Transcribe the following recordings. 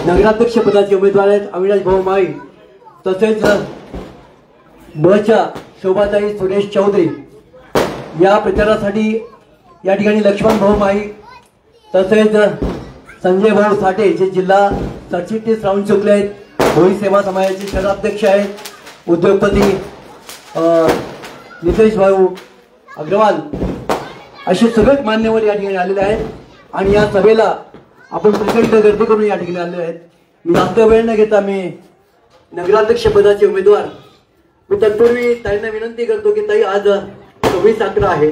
नगराध्यक्ष पदाचे उमेदवार आहेत अविनाश भाऊ माळी, तसेच बच्या शोभाताई सुरेश चौधरी। या प्रचारासाठी या ठिकाणी लक्ष्मण भाऊ माळी, तसेच संजय भाऊ साठे जे जिल्हा सरचिटणीस राहून चुकले आहेत, भोई सेवा समाजाचे शहराध्यक्ष आहेत, उद्योगपती नितेश भाऊ अग्रवाल, असे सगळेच मान्यवर या ठिकाणी आलेले आहेत। आणि या सभेला आपण प्रचंड गर्दी करून या ठिकाणी आलेले आहेत। मी जास्त वेळ न घेता मी नगराध्यक्ष पदाचे उमेदवार, मी तत्पूर्वी ताईंना विनंती करतो की ताई आज 26/11 आहे।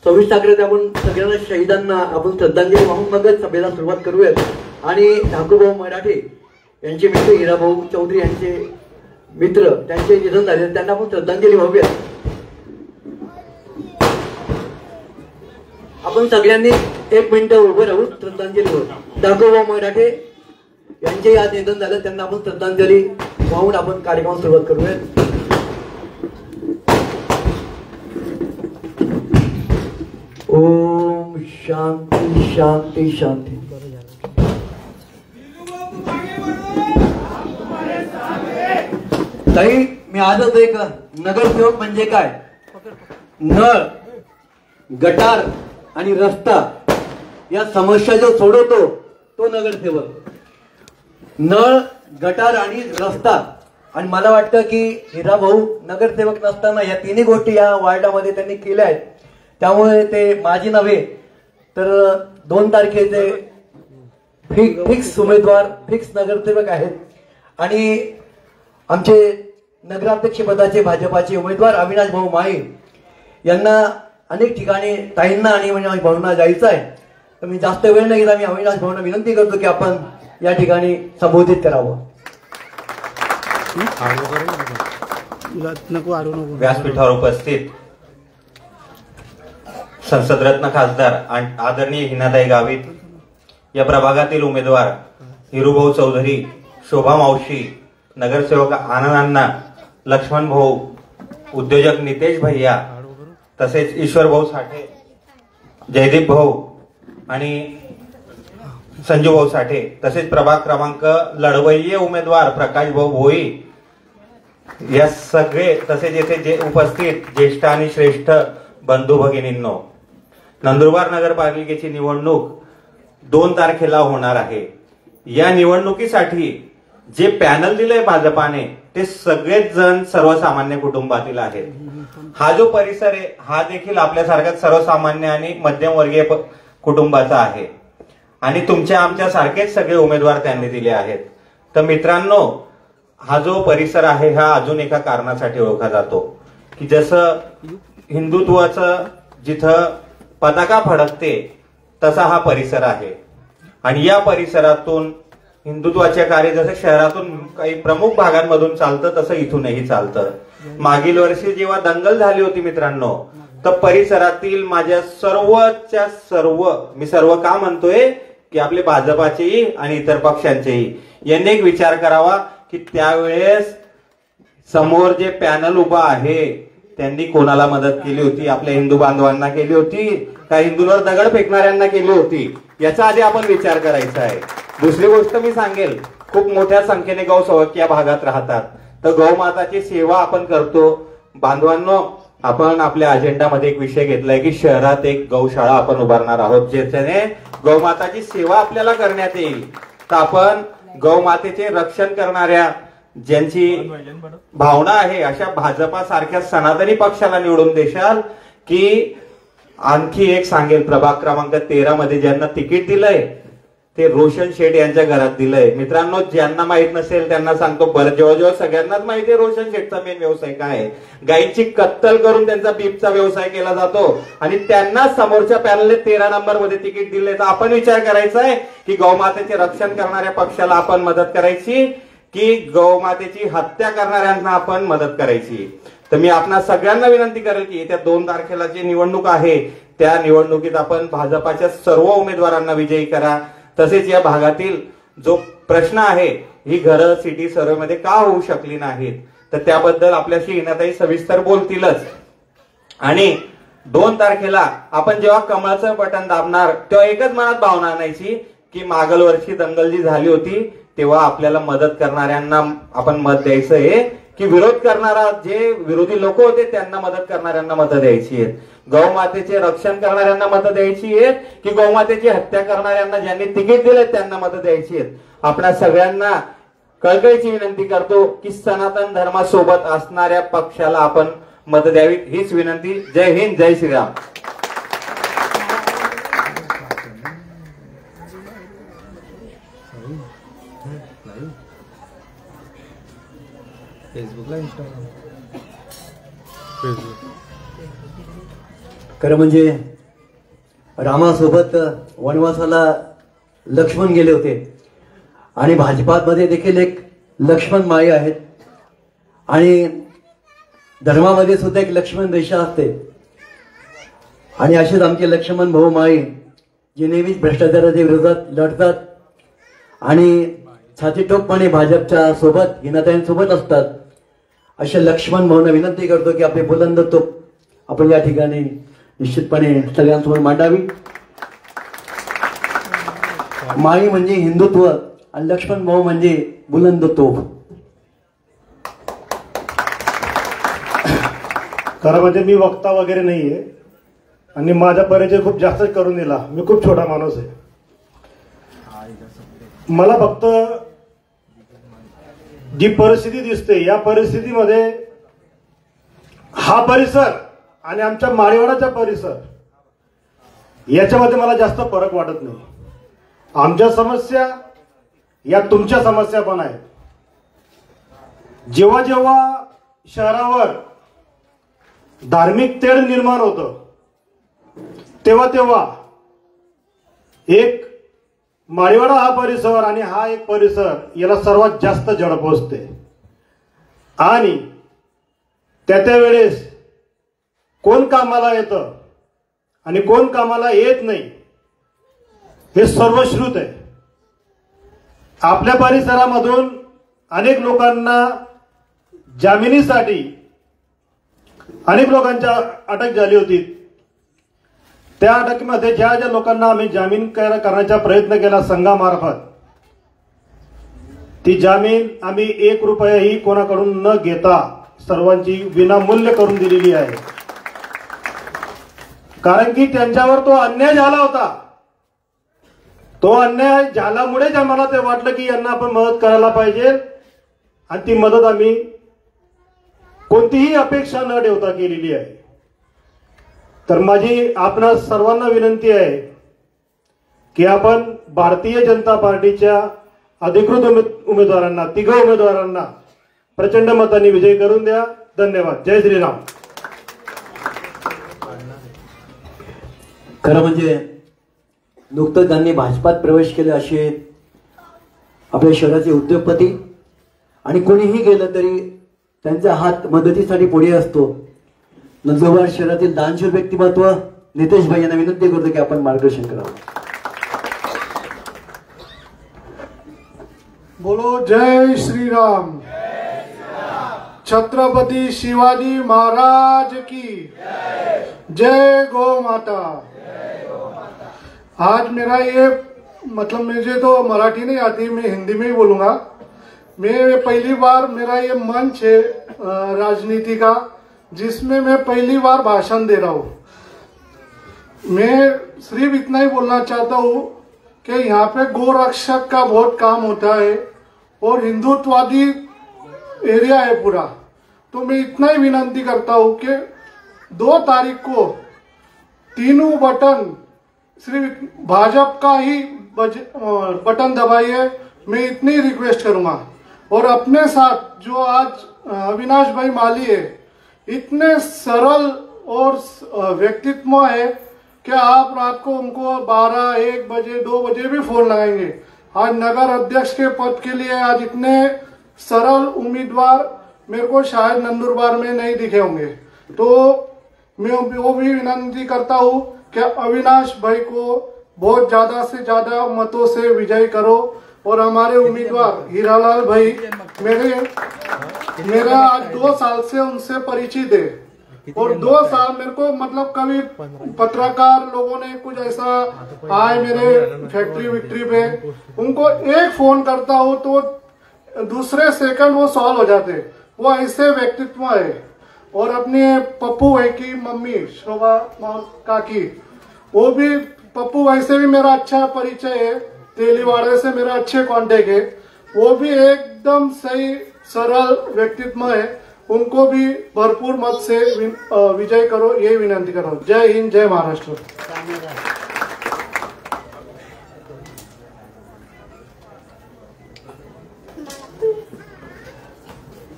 26/11 आपण सगळ्यांना शहीदांना आपण श्रद्धांजली वाहून मगच सभेला सुरुवात करूयात। आणि ठाकूरभाऊ मराठे यांचे मित्र हिराभाऊ चौधरी यांचे मित्र त्यांचे निधन झाले, त्यांना आपण श्रद्धांजली वाहूया। आपण सगळ्यांनी 1 मिनिट उभं राहून श्रद्धांजली वाहू। ठाकूरभाऊ मराठे यांचे आज निधन झालं, त्यांना आपण श्रद्धांजली वाहून आपण कार्यक्रम सुरुवात करूयात। ओम शांती शांती शांती। ताई मी आजच एक नगरसेवक म्हणजे काय, नळ गटार आणि रस्ता या समस्या जो सोडवतो तो नगरसेवक। नळ गटार आणि रस्ता, आणि मला वाटतं की हिरा भाऊ नगरसेवक नसताना या तिन्ही गोष्टी या वार्डामध्ये त्यांनी केल्या आहेत, त्यामुळे ते माझी नव्हे तर 2 तारखेचे फिक्स उमेदवार फिक्स नगरसेवक आहेत। आणि आमचे नगराध्यक्ष पदाचे भाजपाचे उमेदवार अविनाश भाऊ माळी यांना अनेक ठिकाणी ताईंना आणि अविनाश भाऊंना जायचं आहे, तर मी जास्त वेळ न घेता मी अविनाश भाऊंना विनंती करतो की आपण या ठिकाणी संबोधित करावं। व्यासपीठावर उपस्थित संसदरत्न खासदार आदरणीय हिनाताई गावित, या प्रभागातील उमेदवार हिरूभाऊ चौधरी, शोभा मावशी, नगरसेवक आनंदांना, लक्ष्मण भाऊ, उद्योजक नितेश भैया, तसेच ईश्वर भाऊ साठे, जयदीप भाऊ आणि संजू भाऊ साठे, तसेच प्रभाग क्रमांक लढवय्ये उमेदवार प्रकाश भाऊ भोई, या सगळे, तसेच येथे जे उपस्थित ज्येष्ठ आणि श्रेष्ठ बंधू भगिनींनो, नंदुरबार नगरपालिकेची निवडणूक 2 तारखेला होणार आहे। या निवडणुकीसाठी जे पॅनल दिलंय भाजपाने ते सगळेच जण सर्वसामान्य कुटुंबातील आहेत। हा जो परिसर आहे हा देखील आपल्यासारख्याच सर्वसामान्य आणि मध्यमवर्गीय कुटुंबाचा आहे, आणि तुमच्या आमच्या सारखेच सगळे उमेदवार त्यांनी दिले आहेत। तर मित्रांनो, हा जो परिसर आहे हा अजून एका कारणासाठी ओळखला जातो की जसं हिंदुत्वाचं जिथं पताका फडकते तसा हा परिसर आहे, आणि या परिसरातून हिंदुत्वाचे कार्य जसं शहरातून काही प्रमुख भागांमधून चालतं तसं इथूनही चालतं। मागील वर्षी जेव्हा दंगल झाली होती मित्रांनो, तर परिसरातील माझ्या सर्वच्या सर्व, मी सर्व का म्हणतोय की आपले भाजपाचेही आणि इतर पक्षांचेही, यांनी एक विचार करावा की त्यावेळेस समोर जे पॅनल उभा आहे त्यांनी कोणाला मदत केली होती, आपल्या हिंदू बांधवांना केली होती का हिंदूंवर दगड फेकणाऱ्यांना केली होती, याचा आधी आपण विचार करायचा आहे। दुसरी गोष्ट मी सांगेल, खूप मोठ्या संख्येने गौसेवक या भागात राहतात, तर गौमाताची सेवा आपण करतो। बांधवांनो, आपण आपल्या अजेंडामध्ये एक विषय घेतलाय की शहरात एक गौशाळा आपण उभारणार आहोत, ज्याच्याने गौमाताची सेवा आपल्याला करण्यात येईल। तर आपण गौमातेचे रक्षण करणाऱ्या ज्यांची भावना आहे अशा भाजपा सारख्या सनातनी पक्षाला निवडून देशाल की? आणखी एक सांगेल, प्रभाग क्रमांक 13 मध्ये ज्यांना तिकीट दिलंय ते रोशन शेठ यांच्या घरात दिलंय। मित्रांनो, ज्यांना माहित नसेल त्यांना सांगतो, बरं जवळजवळ सगळ्यांनाच माहिती आहे रोशन शेठचा मेन व्यवसाय काय आहे। गायीची कत्तल करून त्यांचा बीपचा व्यवसाय केला जातो, आणि त्यांना समोरच्या पॅनलने 13 नंबर मध्ये तिकीट दिले। तर आपण विचार करायचा आहे की गौमातेचे रक्षण करणाऱ्या पक्षाला आपण मदत करायची की गौमातेची हत्या करणाऱ्यांना आपण मदत करायची? तर मी आपणा सगळ्यांना विनंती करेल की येत्या 2 तारखेला जी निवडणूक आहे त्या निवडणुकीत आपण भाजपाच्या सर्व उमेदवारांना विजयी करा। तसेच या भागातील जो प्रश्न आहे, ही घरं सिटी सर्वे मध्ये का होऊ शकली नाहीत, तर त्याबद्दल आपल्याशी हिनाताई सविस्तर बोलतीलच। आणि 2 तारखेला आपण जेव्हा कमळाचं बटन दाबणार तेव्हा एकच मनात भावना आणायची की मागील वर्षी दंगल जी झाली होती तेव्हा आपल्याला मदत करणाऱ्यांना आपण मत द्यायचं आहे की विरोध करणारा जे विरोधी लोक होते त्यांना मदत करणाऱ्यांना मतं द्यायची आहेत, गौमातेचे रक्षण करणाऱ्यांना मतं द्यायची आहेत की गौमातेची हत्या करणाऱ्यांना ज्यांनी तिकीट दिले त्यांना मतं द्यायची आहेत. आपल्या सगळ्यांना कळकळीची विनंती करतो की सनातन धर्मासोबत असणाऱ्या पक्षाला आपण मतं द्यावीत हीच विनंती. जय हिंद, जय श्रीराम. फेसबुकला, इंस्टाग्राम, खरं म्हणजे रामासोबत वनवासाला लक्ष्मण गेले होते आणि भाजपामध्ये देखील एक लक्ष्मण माळी आहेत आणि धर्मामध्ये सुद्धा एक लक्ष्मण रेषा असते आणि असेच आमचे लक्ष्मण भाऊ माळी जे नेहमीच भ्रष्टाचाराच्या विरोधात लढतात आणि छातीटोकपणे भाजपच्या सोबत हिनाताईंसोबत असतात. अशा लक्ष्मण भाऊंना विनंती करतो की आपले बुलंद तोफ आपण या ठिकाणी निश्चितपणे सगळ्यांसमोर मांडावी. माळी म्हणजे हिंदुत्व आणि लक्ष्मण भाऊ म्हणजे बुलंद तोफ. खरं म्हणजे मी वक्ता वगैरे नाहीये आणि माझा परिचय खूप जास्त करून दिला. मी खूप छोटा माणूस आहे. मला फक्त जी परिस्थिती दिसते या परिस्थितीमध्ये हा परिसर आणि आमच्या माळीवाडाचा परिसर याच्यामध्ये मला जास्त फरक वाटत नाही. आमच्या समस्या या तुमच्या समस्या पण आहेत. जेव्हा जेव्हा शहरावर धार्मिक तेढ निर्माण होतं तेव्हा तेव्हा एक माळीवाडा हा परिसर आणि हा एक परिसर याला सर्वात जास्त जड पोचते आणि त्या वेळेस कोण कामाला येतं आणि कोण कामाला येत नाही हे सर्वश्रुत आहे. आपल्या परिसरामधून अनेक लोकांना जामिनीसाठी अनेक लोकांच्या अटक झाली होती. त्या अटकेमध्ये ज्या ज्या लोकांना आम्ही जामीन करण्याचा प्रयत्न केला संघामार्फत ती जामीन आम्ही 1 रुपयाही कोणाकडून न घेता सर्वांची विनामूल्य करून दिलेली आहे. कारण की त्यांच्यावर तो अन्याय झाला होता. तो अन्याय झाल्यामुळेच आम्हाला ते वाटलं की यांना आपण मदत करायला पाहिजे आणि ती मदत आम्ही कोणतीही अपेक्षा न ठेवता केलेली आहे. तर माझी आपणा सर्वांना विनंती आहे की आपण भारतीय जनता पार्टीच्या अधिकृत उमेदवारांना 3 उमेदवारांना प्रचंड मतांनी विजयी करून द्या. धन्यवाद. जय श्रीराम. खरं म्हणजे नुकतंच त्यांनी भाजपात प्रवेश केले असे आपल्या शहराचे उद्योगपती आणि कोणीही गेलं तरी त्यांचा हात मदतीसाठी पुढे असतो. नंदुरबार शहरातील दानशूर व्यक्तिमत्व नितेश भाई यांना विनंती करतो की आपण मार्गदर्शन करावं. बोलो जय श्री राम. छत्रपति शिवाजी महाराज की जय. गौ माता. आज मेरा ये मतलब मुझे तो मराठी नहीं आती, मैं हिंदी में ही बोलूंगा. मैं पहली बार मेरा ये मंच है राजनीति का जिसमें मैं पहली बार भाषण दे रहा हूँ. मैं सिर्फ इतना ही बोलना चाहता हूँ कि यहाँ पे गोरक्षक का बहुत काम होता है और हिंदुत्ववादी एरिया है पूरा. तो मैं इतना ही विनंती करता हूँ कि 2 तारीख को तीनों बटन सिर्फ भाजपा का ही बटन दबाइए. मैं इतनी रिक्वेस्ट करूंगा. और अपने साथ जो आज अविनाश भाई माली है, इतने सरल और व्यक्तित्व है कि आप रात को उनको 12, 1 बजे 2 बजे भी फोन लगाएंगे. आज नगर अध्यक्ष के पद के लिए आज इतने सरल उम्मीदवार मेरे को शायद नंदुरबार में नहीं दिखे होंगे. तो मैं वो भी विनंती करता हूँ कि अविनाश भाई को बहुत ज्यादा से ज्यादा मतों से विजयी करो. और हमारे उम्मीदवार हीरालाल भाई मेरा आज 2 साल से उनसे परिचित है. और 2 साल मेरे को मतलब कभी पत्रकार लोगों ने कुछ ऐसा आए मेरे फैक्ट्री विक्ट्री पे, उनको एक फोन करता हूँ तो दूसरे सेकंड वो सॉल्व हो जाते। वो ऐसे व्यक्तित्व है। और अपने पप्पू भाई की मम्मी शोभा काकी, वो भी पप्पू भाई से भी मेरा अच्छा परिचय है, तेलीवाड़े से मेरा अच्छे कांटेक्ट है। वो भी एकदम सही सरल व्यक्तित्व है। उनको भी भरपूर मत से विजय करो, ये विनंती करो। जय हिंद, जय महाराष्ट्र।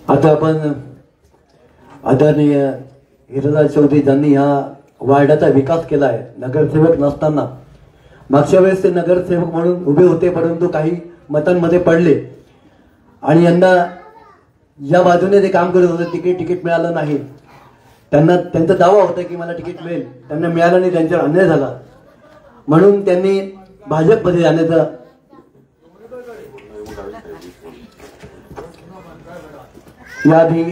आता आपण आदरणीय हिरालाल चौधरी यांनी ह्या वार्डाचा विकास केला आहे नगरसेवक नसताना। मागच्या वेळेस ते नगरसेवक म्हणून उभे होते, परंतु काही मतांमध्ये पडले आणि यंदा ज्या बाजूने ते काम करत होते तिकीट मिळालं नाही। त्यांना त्यांचा दावा होता की मला तिकीट मिळेल, त्यांना मिळालं नाही, त्यांच्यावर अन्याय झाला म्हणून त्यांनी भाजपमध्ये जाण्याचा याआधी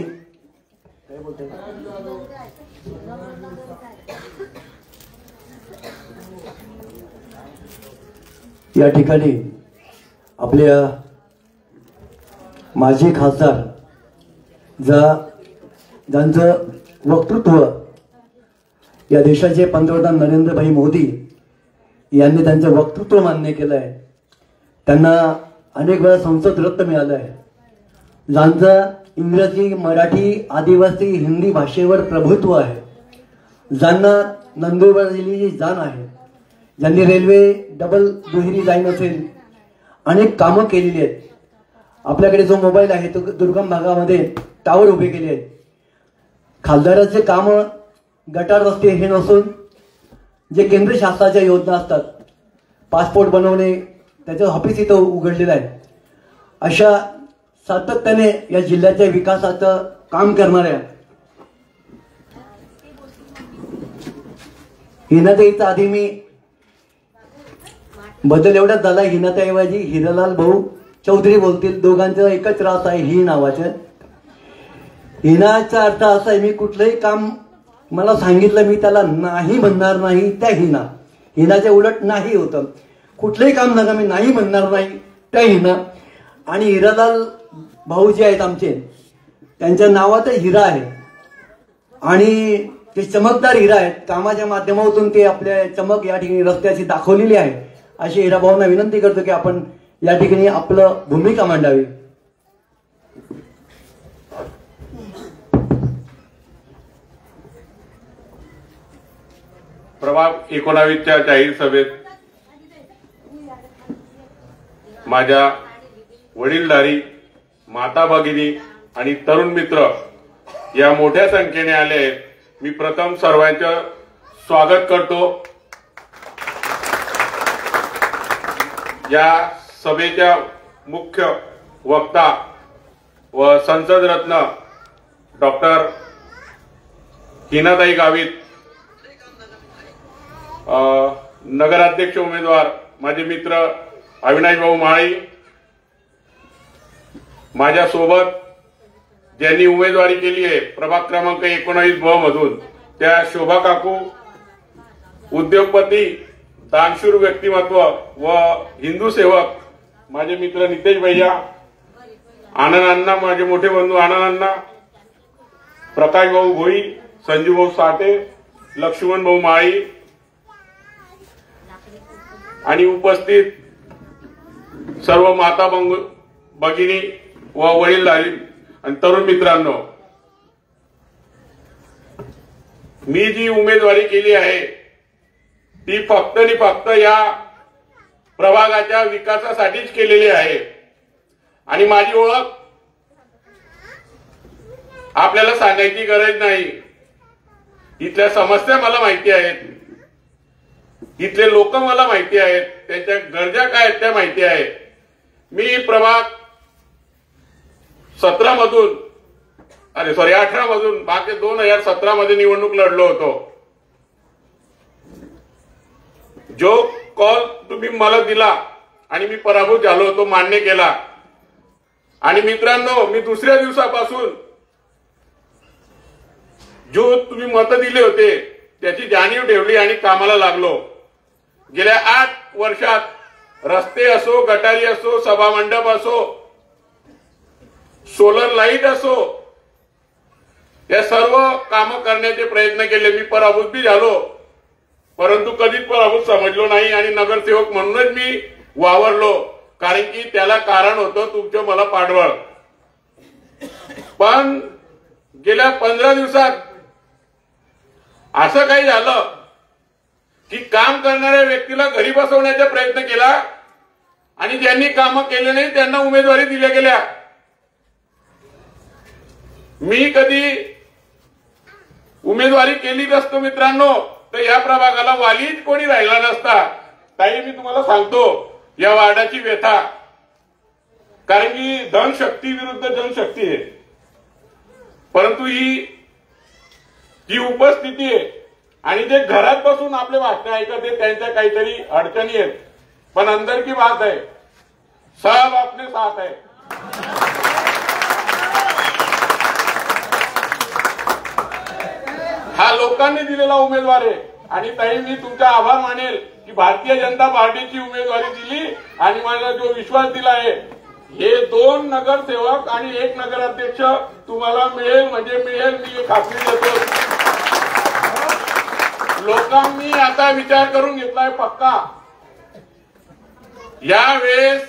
या ठिकाणी आपल्या माजी खासदार ज्यांचं वक्तृत्व या देशाचे पंतप्रधान नरेंद्रभाई मोदी यांनी त्यांचं वक्तृत्व मान्य केलं आहे, त्यांना अनेक वेळा संसद रत्न मिळालं आहे, ज्यांचं इंग्रजी, मराठी, आदिवासी, हिंदी भाषेवर प्रभुत्व आहे, ज्यांना नंदुरबार जिल्ह्याची जाण आहे, ज्यांनी रेल्वे डबल दुहेरी लाईन असेल अनेक कामं केलेली आहेत। आपल्याकडे जो मोबाईल आहे तो दुर्गम भागामध्ये टावर उभे केले आहेत। खासदाराचे काम गटार रस्ते हे नसून जे केंद्र शासनाच्या योजना असतात, पासपोर्ट बनवणे, त्याचं ऑफिस इथं उघडलेलं आहे। अशा सातत्याने या जिल्ह्याच्या विकासाचं काम करणाऱ्या हिनाताईचा आधी मी बदल एवढाच झाला, हिनाताईऐवजी हिरालाल भाऊ चौधरी बोलतील। दोघांचं एकच रास आहे ही नावाचं। हिनाचा अर्थ असा आहे, मी कुठलंही काम मला सांगितलं मी त्याला नाही म्हणणार नाही, त्या हिना। हिनाच्या उलट नाही होतं, कुठलंही काम नका मी नाही म्हणणार नाही, त्या हिना। आणि हिरालाल भाऊ जे आहेत आमचे, त्यांच्या नावात हिरा आहे आणि ते चमकदार हिरा आहेत। कामाच्या माध्यमातून ते आपल्या चमक या ठिकाणी रस्त्याची दाखवलेली आहे। अशी हिरा भाऊंना विनंती करतो की आपण या ठिकाणी आपलं भूमिका मांडावी। प्रभाग 19च्या जाहीर सभेत माझ्या वडीलधारी, माता भगिनी आणि तरुण मित्र या मोठ्या संख्येने आले आहेत। मी प्रथम सर्वांचं स्वागत करतो। या सभेच्या मुख्य वक्ता व संसद रत्न डॉक्टर हिनाताई गावित, नगराध्यक्ष उमेदवार माझे मित्र अविनाश भाऊ माळी, माझ्यासोबत ज्यांनी उमेदवारी केली आहे प्रभाग क्रमांक 19 मधून त्या शोभा काकू, उद्योगपती, दानशूर व्यक्तिमत्व व हिंदू सेवक माझे मित्र नितेश भैया, आनंद अण्णा, माझे मोठे बंधू आनंद अण्णा, प्रकाश भाऊ भोई, संजीव भाऊ साठे, लक्ष्मण भाऊ माळी आणि उपस्थित सर्व माता भगिनी व वडीलधारी आणि तरुण मित्रांनो, मी जी उमेदवारी केली आहे ती फक्त आणि फक्त या प्रभागाच्या विकासासाठीच केलेली आहे। आणि माझी ओळख आपल्याला सांगायची गरज नाही, इथल्या समस्या मला माहिती आहेत, इथले लोक मला माहिती आहेत, त्यांच्या गरजा काय आहेत त्या माहिती आहेत। मी प्रभाग 18 मधून मागे 2017 मध्ये निवडणूक लढलो होतो। जो कॉल तुम्ही मला दिला आणि मी पराभूत झालो होतो, मान्य केला। आणि मित्रांनो, मी दुसऱ्या दिवसापासून जो तुम्ही मत दिले होते त्याची जाणीव ठेवली आणि कामाला लागलो. गेल्या 8 वर्षात रस्ते असो, गटारी असो, सभामंडप असो, सोलर लाईट असो, या सर्व कामं करण्याचे प्रयत्न केले. मी पराभूत बी झालो, परंतु कधीच पराभूत समजलो नाही आणि नगरसेवक म्हणूनच मी वावरलो. कारण की त्याला कारण होतं तुमचं मला पाठबळ. पण गेल्या 15 दिवसात असं काही झालं की काम करणाऱ्या व्यक्तीला घरी बसवण्याचा प्रयत्न केला आणि ज्यांनी कामं केले नाही त्यांना उमेदवारी दिल्या गेल्या. मी कधी उमेदवारी केली नसतो मित्रांनो तर या प्रभागाला वालीच कोणी राहिला नसता. ताई मी तुम्हाला सांगतो या वार्डाची व्यथा. कारण की धनशक्ती विरुद्ध जनशक्ती आहे. परंतु ही उपस्थिती आहे आणि जे घरात बसून आपले भाषण ऐकत आहेत त्यांच्या काहीतरी अडचणी आहेत. पण अंदर की बात आहे, सब अपने साथ है. हा लोकांनी दिलेला उमेदवार आहे. आणि ताई मी तुमचा आभार मानेल की भारतीय जनता पार्टीची उमेदवारी दिली आणि मला जो विश्वास दिला आहे, हे 2 नगरसेवक आणि 1 नगराध्यक्ष तुम्हाला मिळेल म्हणजे मिळेल, मी खात्री देतो. लोकांनी आता विचार करून घेतलाय पक्का. यावेळेस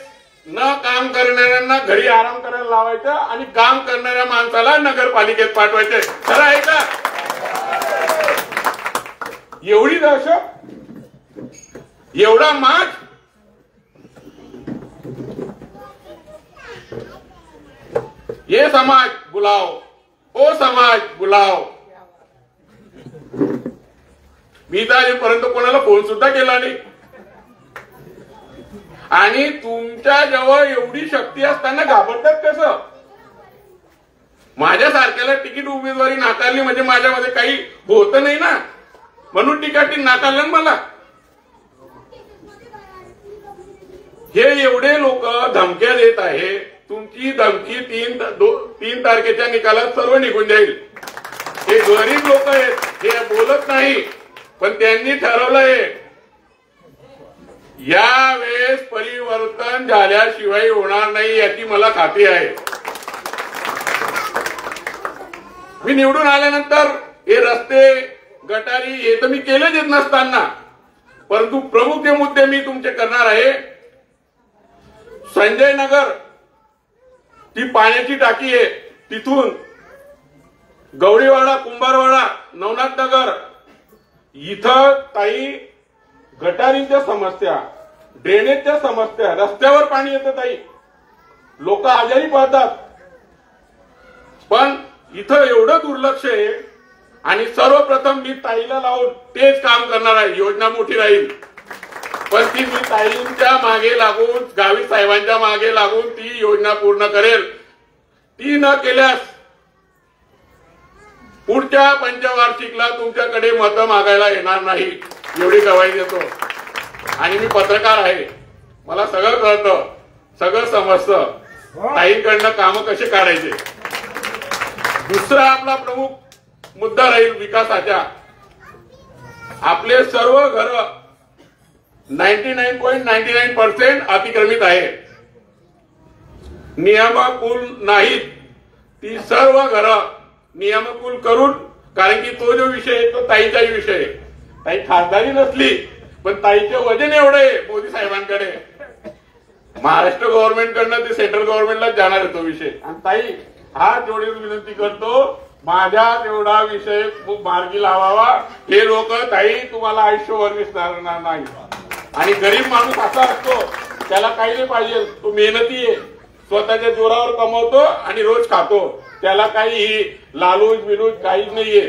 न काम करणाऱ्यांना घरी आराम करायला लावायचं आणि काम करणाऱ्या माणसाला नगरपालिकेत पाठवायचे. खरं आहे का? एवढी दहशत, एवढा माज. ये समाज बुलाओ, ओ समाज बुलाओ. मी तर आजपर्यंत कोणाला फोन सुद्धा केला नाही. आणि तुमच्या जवळ एवढी शक्ती असताना घाबरतात कसं? माझ्यासारख्याला तिकीट उमेदवारी नाकारली म्हणजे माझ्यामध्ये काही होत नाही ना, म्हणून तिकीट नाकारलं मला. हे एवढे लोक धमक्या देत आहे. तुमची धमकी 3 तारखेच्या निकालात सर्व निघून जाईल. हे गरीब लोक आहेत, हे बोलत नाही, पण त्यांनी ठरवलंय यावेळेस परिवर्तन झाल्याशिवाय होणार नाही याची मला खात्री आहे. मी निवडून आल्यानंतर हे रस्ते, गटारी हे तर मी केलेच येत नसताना, परंतु प्रमुख जे मुद्दे मी तुमचे करणार आहे. संजय नगर ती पाण्याची टाकी आहे, तिथून गवळीवाडा, कुंभारवाडा, नवनाथ नगर इथं ताई गटारींच्या समस्या, ड्रेनेजच्या समस्या, रस्त्यावर पाणी येतं ताई, लोक आजारी पडतात. पण इथं एवढं दुर्लक्ष आहे आणि सर्वप्रथम मी ताईला लावून तेच काम करणार आहे. योजना मोठी राहील पण ती मी ताईंच्या मागे लागून, गावी साहेबांच्या मागे लागून ती योजना पूर्ण करेल. ती न केल्यास पुढच्या पंचवार्षिकला तुमच्याकडे मतं मागायला येणार नाही, एवढी गवाही देतो. आणि मी पत्रकार आहे, मला सगळं कळतं, सगळं समजतं ताईंकडनं कामं कसे काढायचे. दुसरा आपला प्रमुख मुद्दा राहील विकासाचा. आपले सर्व घर 99.99% अतिक्रमित आहे, नियमाकुल नाहीत. ती सर्व घरं नियमाकुल करून, कारण की तो जो विषय आहे तो ताईचाही विषय आहे. ताई खासदारी नसली पण ताईचे वजन एवढं आहे मोदी साहेबांकडे, महाराष्ट्र गव्हर्नमेंटकडनं ते सेंट्रल गव्हर्नमेंटला जाणार आहे तो विषय. आणि ताई हा जोडी विनंती करतो, माझ्या तेवढा विषय मार्गी लावावा. हे लोक ताई तुम्हाला आयुष्यभर विसरणार नाही. आणि गरीब माणूस असा असतो, त्याला काही नाही पाहिजे, तो मेहनती आहे, स्वतःच्या जोरावर कमवतो आणि रोज खातो, त्याला काही लालूच बिलूच काहीच नाहीये.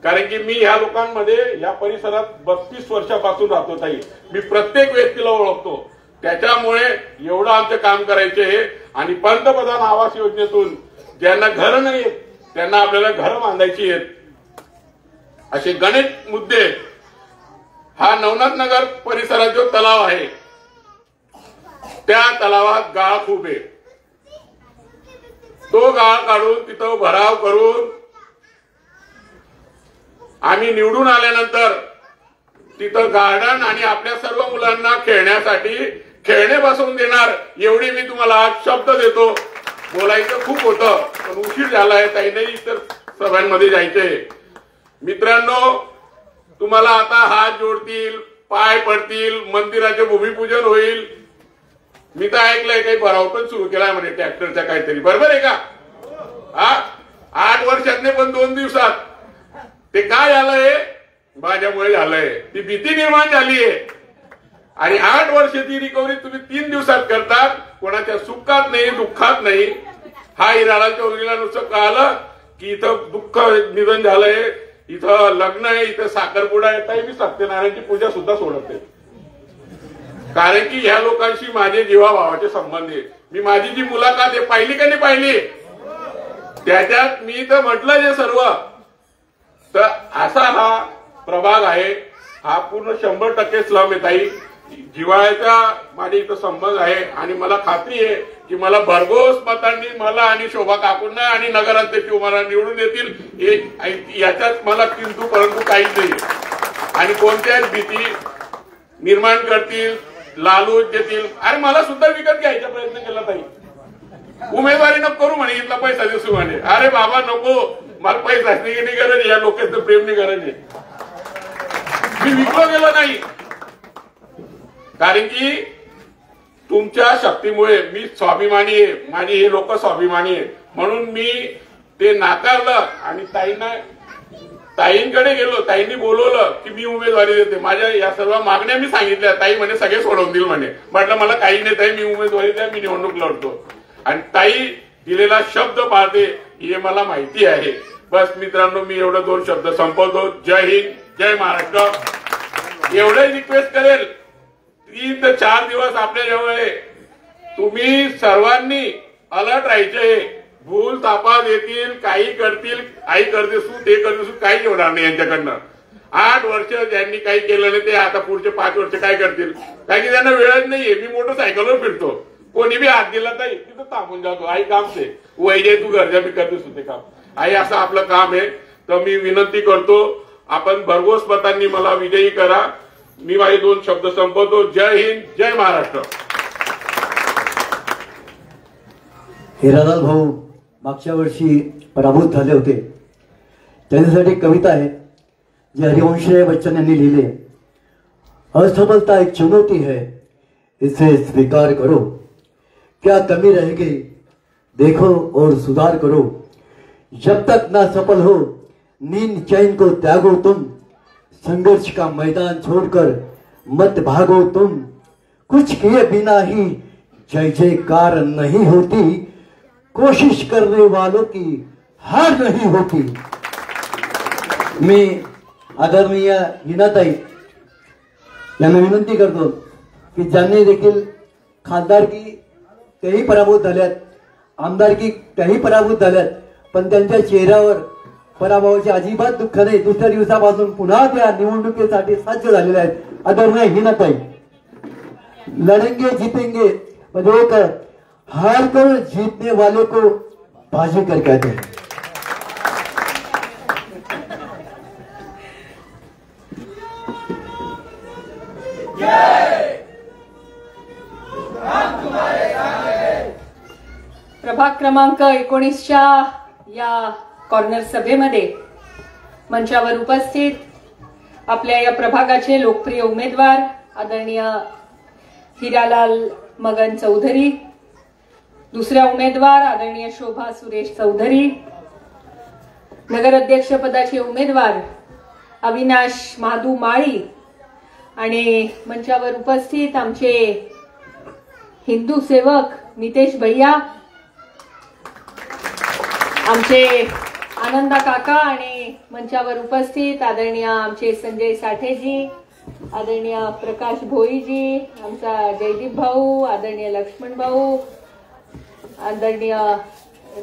कारण की मी ह्या लोकांमध्ये, या परिसरात 32 वर्षापासून राहतो ताई. मी प्रत्येक व्यक्तीला ओळखतो, त्याच्यामुळे एवढं आमचं काम करायचे आहे. आणि पंतप्रधान आवास योजनेतून ज्यांना घर नाही त्यांना आपल्याला घर बांधायची आहेत. असे गणेश मुद्दे. हा नवनाथ नगर परिसरात जो तलाव आहे त्या तलावात गाळ खूप आहे. तो गाळ काढून तिथं भराव करून आम्ही निवडून आल्यानंतर तिथं गार्डन आणि आपल्या सर्व मुलांना खेळण्यासाठी खेळणे बसवून देणार एवढी मी तुम्हाला आज शब्द देतो. बोलायचं खूप होतं पण उशीर झालाय, ताईंनाही इतर सभांमध्ये जायचंय. मित्रांनो, तुम्हाला आता हात जोडतील, पाय पडतील, मंदिराचे भूमिपूजन होईल. मी तर ऐकलंय काही भराव पण सुरू केलाय म्हणजे ट्रॅक्टरच्या काहीतरी, बरोबर आहे का? हा 8 वर्षातले पण 2 दिवसात. ते काय झालंय? माझ्यामुळे झालंय. ती भीती निर्माण झालीय आणि 8 वर्षाची रिकव्हरी तुम्ही 3 दिवसात करतात. कोणाच्या सुखात नाही, दुःखात नाही. हा इराला चौधरीला नुसतं कळालं की इथं दुःख निधन झालंय, इथं लग्न आहे, इथं साखरपुडा येत आहे. मी सत्यनारायणची पूजा सुद्धा सोडते, कारण की ह्या लोकांशी माझे जीवाभावाचे संबंध आहे. मी माझी जी मुलाखत आहे पाहिली का नाही पाहिली, त्याच्यात मी तर म्हटलं जे सर्व. तर असा हा प्रभाग आहे, हा पूर्ण 100% स्लम आहे ताई. जिव्हाळ्याचा माझ्या इथं संबंध आहे आणि मला खात्री आहे की मला भरघोस मतांनी मला आणि शोभा काकूंना आणि नगराध्यक्ष मला निवडून येतील. याच्यात मला किंतु परंतु काहीच नाही. आणि कोणत्याच भीती निर्माण करतील, लालूच देतील. अरे मला सुद्धा विकत घ्यायचा प्रयत्न केला ताई. उमेदवारी नको करू म्हणे, इथला पैसा दिसू म्हणे. अरे बाबा नको, मला पैसाची गरज आहे, या लोकांचं प्रेमनी गरज आहे. मी विकलो गेलो नाही, कारण की तुमच्या शक्तीमुळे मी स्वाभिमानी आहे. माझी हे लोक स्वाभिमानी आहे म्हणून मी ते नाकारलं आणि ताईंकडे गेलो. ताईंनी बोलवलं की मी उमेदवारी देते. माझ्या या सर्व मागण्या मी सांगितल्या. ताई म्हणे सगळे सोडवून देईल म्हणे. म्हटलं मला काही नाही ताई, मी उमेदवारी द्या, मी निवडणूक लढतो. आणि ताई दिलेला शब्द पाळते हे मला माहिती आहे. बस मित्रांनो, मी एवढं 2 शब्द संपवतो. जय हिंद, जय महाराष्ट्र. एवढंही रिक्वेस्ट करेल, 3 ते 4 दिवस आपल्या जवळ आहे. तुम्ही सर्वांनी अलर्ट राहायचे. भूल तापा देतील, काही करतील, आई करते सू ते करते सू, काही होणार नाही यांच्याकडनं. 8 वर्ष ज्यांनी काही केलं नाही ते आता पुढचे 5 वर्ष काय करतील? कारण की त्यांना वेळच नाहीये. मी मोटरसायकलवर फिरतो, कोणी बी हात दिला नाही तिथं थांबून जातो. आई काम ते वैजय तू घरच्या मी करतेस ते काम. आई असं आपलं काम आहे. तर मी विनंती करतो, आपण भरघोस मतांनी मला विजयी करा. मी माझे 2 शब्द संपवतो. जय हिंद, जय महाराष्ट्र. हिरालाल भाऊ मागच्या वर्षी पराभूत झाले होते. त्यांच्यासाठी कविता आहे जी हरिवंश बच्चन यांनी लिहिली आहे. असफलता एक चुनौती है, इसे स्वीकार करो. क्या कमी रह गई देखो और सुधार करो. जब तक ना सफल हो नींद चैन को त्यागो तुम. संघर्ष का मैदान छोड़कर मत भागो तुम. कुछ किए बिना ही जय जयकार नहीं होती. कोशिश करने वालों की हार नहीं होती. मी आदरणीय हिनाताई यांना विनंती करतो की ज्यांनी देखील खासदारकी तेही पराभूत झाल्यात, आमदारकी त्याही पराभूत झाल्यात, पण त्यांच्या चेहऱ्यावर पराभवाचे अजिबात दुःख नाही. दुसऱ्या दिवसापासून पुन्हा त्या निवडणुकीसाठी सज्ज झालेल्या आहेत. आदरणीय हिनाताई, लढेंगे जीतेंगे म्हणजे एक हार कर जीतने वाले को बाजीगर कहते हैं. प्रभाग क्रमांक 19च्या या कॉर्नर सभेमध्ये मंचावर उपस्थित आपल्या या प्रभागाचे लोकप्रिय उमेदवार आदरणीय हिरालाल मगन चौधरी, दुसऱ्या उमेदवार आदरणीय शोभा सुरेश चौधरी, नगराध्यक्ष पदाचे उमेदवार अविनाश महादू माळी आणि मंचावर उपस्थित आमचे हिंदू सेवक नितेश भैया, आमचे आनंदा काका आणि मंचावर उपस्थित आदरणीय आमचे संजय साठेजी, आदरणीय प्रकाश भोईजी, आमचा जयदीप भाऊ, आदरणीय लक्ष्मण भाऊ, आदरणीय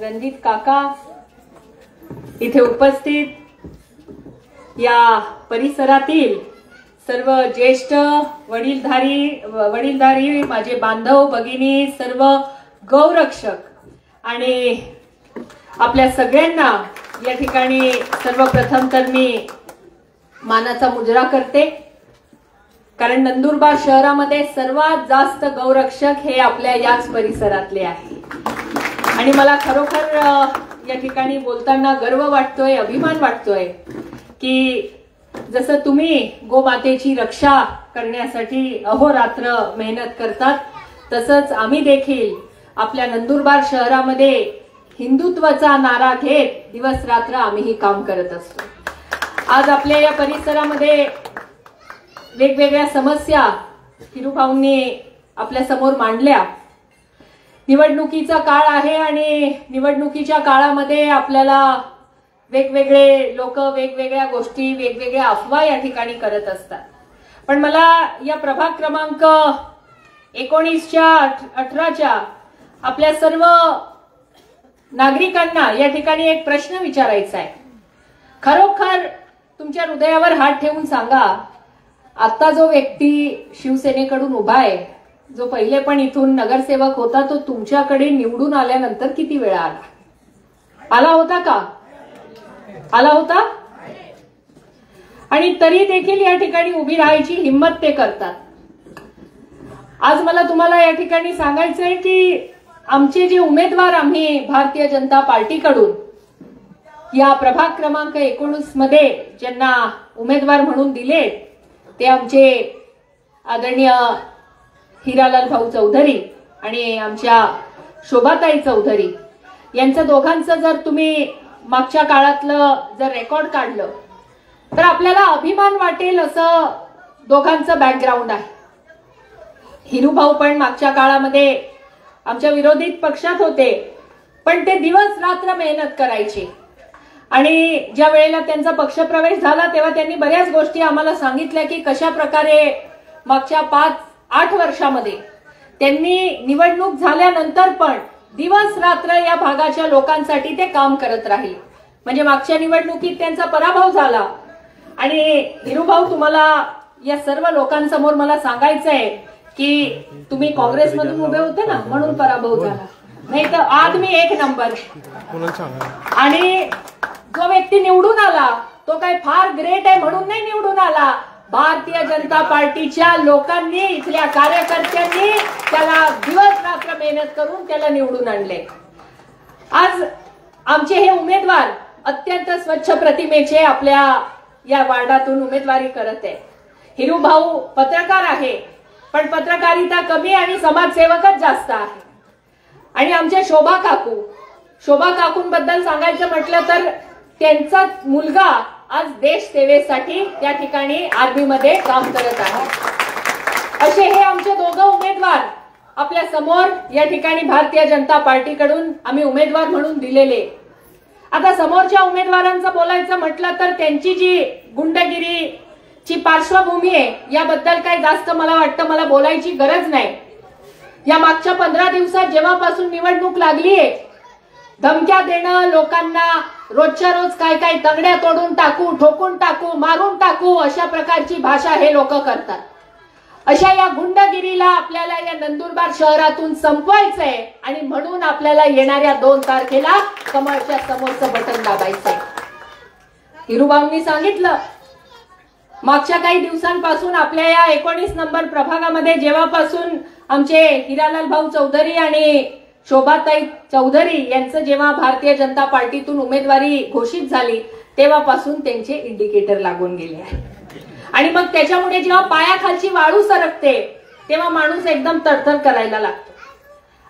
रणजित काका इथे उपस्थित या परिसरातील सर्व ज्येष्ठ वडीलधारी माझे बांधव भगिनी, सर्व गौरक्षक आणि आपल्या सगळ्यांना या ठिकाणी सर्वप्रथम तर मी मानाचा मुजरा करते, कारण नंदुरबार शहरामध्ये सर्वात जास्त गौरक्षक हे आपल्या याच परिसरातले आहे. आणि मला खरोखर या ठिकाणी बोलताना गर्व वाटतोय, अभिमान वाटतोय की जसं तुम्ही गोमातेची रक्षा करण्यासाठी अहोरात्र मेहनत करतात, तसंच आम्ही देखील आपल्या नंदुरबार शहरामध्ये हिंदुत्वाचा नारा घेत दिवस रात्र आम्हीही काम करत असतो. आज आपल्या या परिसरामध्ये वेगवेगळ्या समस्या हिरूभाऊंनी आपल्या समोर मांडल्या. निवडणुकीचा काळ आहे आणि निवडणुकीच्या काळामध्ये आपल्याला वेगवेगळे लोक वेगवेगळ्या गोष्टी, वेगवेगळ्या अफवा या ठिकाणी करत असतात. पण मला या प्रभाग क्रमांक 19च्या 18च्या आपल्या सर्व नागरिकांना या ठिकाणी एक प्रश्न विचारायचा आहे. खरोखर तुमच्या हृदयावर हात ठेवून सांगा, आता जो व्यक्ती शिवसेनेकडून उभा आहे, जो पहिले पण इथून नगरसेवक होता, तो तुमच्याकडे निवडून आल्यानंतर किती वेळा आला होता का? आला होता? आणि तरी देखील या ठिकाणी उभी राहायची हिंमत ते करतात. आज मला तुम्हाला या ठिकाणी सांगायचंय की आमचे जे उमेदवार आम्ही भारतीय जनता पार्टीकडून या प्रभाग क्रमांक 19 मध्ये ज्यांना उमेदवार म्हणून दिले, ते आमचे आदरणीय हिरालाल भाऊ चौधरी आणि आमच्या शोभाताई चौधरी यांचं दोघांचं जर तुम्ही मागच्या काळातलं जर रेकॉर्ड काढलं तर आपल्याला अभिमान वाटेल असं दोघांचं बॅकग्राऊंड आहे. हिरूभाऊ पण मागच्या काळामध्ये आमच्या विरोधी पक्षात होते, पण ते दिवस रात्र मेहनत करायचे. आणि ज्या वेळेला त्यांचा पक्षप्रवेश झाला तेव्हा त्यांनी बऱ्याच गोष्टी आम्हाला सांगितल्या की कशा प्रकारे मागच्या 5-8 वर्षामध्ये त्यांनी निवडणूक झाल्यानंतर पण दिवस रात्र या भागाच्या लोकांसाठी ते काम करत राहिले. म्हणजे मागच्या निवडणुकीत त्यांचा पराभव झाला आणि हिरूभाऊ, तुम्हाला या सर्व लोकांसमोर मला सांगायचंय की तुम्ही काँग्रेसमधून उभे होते ना, म्हणून पराभव झाला, नाही तर आज मी 1 नंबर. आणि जो व्यक्ती निवडून आला तो काय फार ग्रेट आहे म्हणून नाही निवडून आला. भारतीय जनता पार्टीच्या लोकांनी, इथल्या कार्यकर्त्यांनी त्याला दिवस रात्र मेहनत करून त्याला निवडून आणले. आज आमचे हे उमेदवार अत्यंत स्वच्छ प्रतिमेचे आपल्या या वार्डातून उमेदवारी करत आहे. हिरूभाऊ पत्रकार आहे, पण पत्रकारिता कमी आणि समाजसेवकच जास्त आहे. आणि आमच्या शोभा काकूंबद्दल सांगायचं म्हटलं तर त्यांचा मुलगा आज देश सेवेसाठी त्या ठिकाणी आर्मी मध्ये काम करत आहे. असे हे आमचे दोघं उमेदवार आपल्या समोर या ठिकाणी भारतीय जनता पार्टीकडून आम्ही उमेदवार म्हणून दिलेले. आता समोरच्या उमेदवारांचं बोलायचं म्हटलं तर त्यांची जी गुंडगिरीची पार्श्वभूमी आहे याबद्दल काही जास्त मला वाटतं मला बोलायची गरज नाही. या मागच्या 15 दिवसात जेव्हापासून निवडणूक लागलीये, धमक्या देणं, लोकांना रोजच्या रोज काय काय तंगड्या तोडून टाकू, ठोकून टाकू, मारून टाकू, अशा प्रकारची भाषा हे लोक करतात. अशा या गुंडगिरीला आपल्याला या नंदुरबार शहरातून संपवायचंय आणि म्हणून आपल्याला येणाऱ्या 2 तारखेला कमळच्या समोरचं बटन दाबायचंय. हिरूभाऊंनी सांगितलं, मागच्या काही दिवसांपासून आपल्या या 19 नंबर प्रभागामध्ये जेव्हापासून आमचे हिरालाल भाऊ चौधरी आणि शोभाताई चौधरी यांचं जेव्हा भारतीय जनता पार्टीतून उमेदवारी घोषित झाली तेव्हापासून त्यांचे इंडिकेटर लागून गेले आहे. आणि मग त्याच्यामुळे जेव्हा पायाखालची वाळू सरकते तेव्हा माणूस एकदम तरतर करायला लागतो.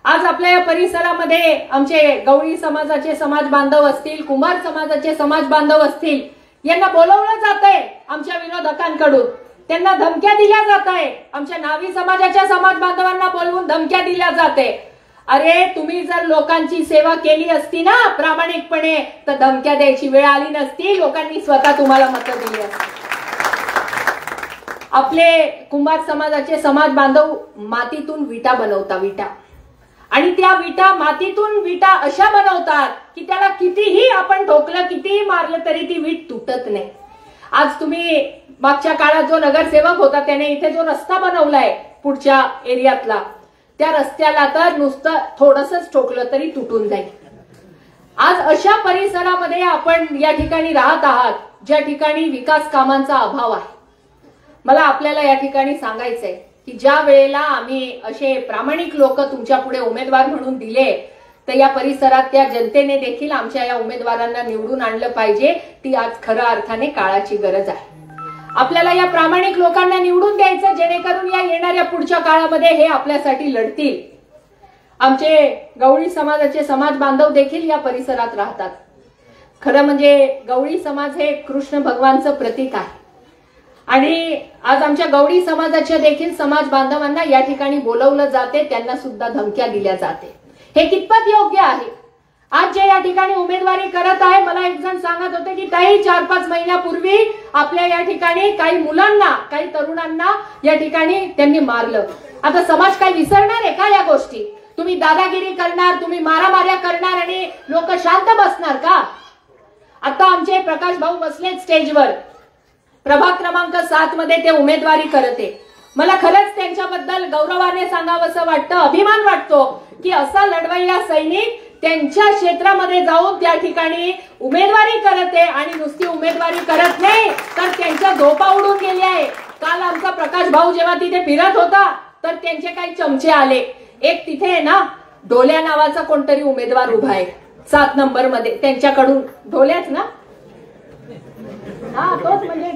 आज आपल्या या परिसरामध्ये आमचे गवळी समाजाचे समाज बांधव असतील, कुंभार समाजाचे समाज बांधव असतील, यांना बोलवलं जात आहे आमच्या विरोधकांकडून, त्यांना धमक्या दिल्या जात आहे. आमच्या नावी समाजाच्या समाज बांधवांना बोलवून धमक्या दिल्या जाते. अरे, तुम्ही जर लोकांची सेवा केली असती ना प्रामाणिकपणे तर धमक्या द्यायची वेळ आली नसती, लोकांनी स्वतः तुम्हाला मतं दिली असती. आपले कुंभार समाजाचे समाज बांधव मातीतून विटा बनवतात, विटा. आणि त्या विटा मातीतून विटा अशा बनवतात की त्याला कितीही आपण ठोकलं, कितीही मारलं तरी ती वीट तुटत नाही. आज तुम्ही मागच्या काळात जो नगरसेवक होता त्याने इथे जो रस्ता बनवलाय पुढच्या एरियातला, त्या रस्त्याला तर नुसतं थोडंसंच ठोकलं तरी तुटून जाईल. आज अशा परिसरामध्ये आपण या ठिकाणी राहत आहात ज्या ठिकाणी विकास कामांचा अभाव आहे. मला आपल्याला या ठिकाणी सांगायचंय की ज्या वेळेला आम्ही असे प्रामाणिक लोक तुमच्या पुढे उमेदवार म्हणून दिले, तर या परिसरात त्या जनतेने देखील आमच्या या उमेदवारांना निवडून आणलं पाहिजे. ती आज खऱ्या अर्थाने काळाची गरज आहे. आपल्याला या प्रामाणिक लोकांना निवडून द्यायचं, जेणेकरून या येणाऱ्या पुढच्या काळामध्ये हे आपल्यासाठी लढतील. आमचे गवळी समाजाचे समाज बांधव देखील या परिसरात राहतात. खरं म्हणजे गवळी समाज हे कृष्ण भगवानचं प्रतीक आहे आणि आज आमच्या गवळी समाजाच्या देखील समाज बांधवांना या ठिकाणी बोलवलं जाते, त्यांना सुद्धा धमक्या दिल्या जाते. हे कितपत योग्य आहे? आज जे या ठिकाणी उमेदवारी करत आहे, मला एक जण सांगत होते की काही 4-5 महिन्यापूर्वी आपल्या या ठिकाणी काही मुलांना, काही तरुणांना या ठिकाणी त्यांनी मारलं. आता समाज काही विसरणार आहे का या गोष्टी? तुम्ही दादागिरी करणार, तुम्ही मारामाऱ्या करणार आणि लोक शांत बसणार का? आता आमचे प्रकाश भाऊ बसले स्टेजवर, प्रभाग क्रमांक 7 मध्ये ते उमेदवारी करते. मला खरंच त्यांच्याबद्दल गौरवाने सांगावंसं वाटतं, अभिमान वाटतो की असा लढवय्या सैनिक त्यांच्या क्षेत्रामध्ये जाऊन त्या ठिकाणी उमेदवारी करते आणि नुसती उमेदवारी करत नाही तर त्यांच्या झोपा उडून गेल्या आहे. काल आमचा प्रकाश भाऊ जेव्हा तिथे फिरत होता तर त्यांचे काही चमचे आले. एक तिथे आहे ना ढोल्या नावाचा कोणतरी उमेदवार उभा आहे 7 नंबर मध्ये, त्यांच्याकडून ढोल्याच ना, हा तोच, म्हणजे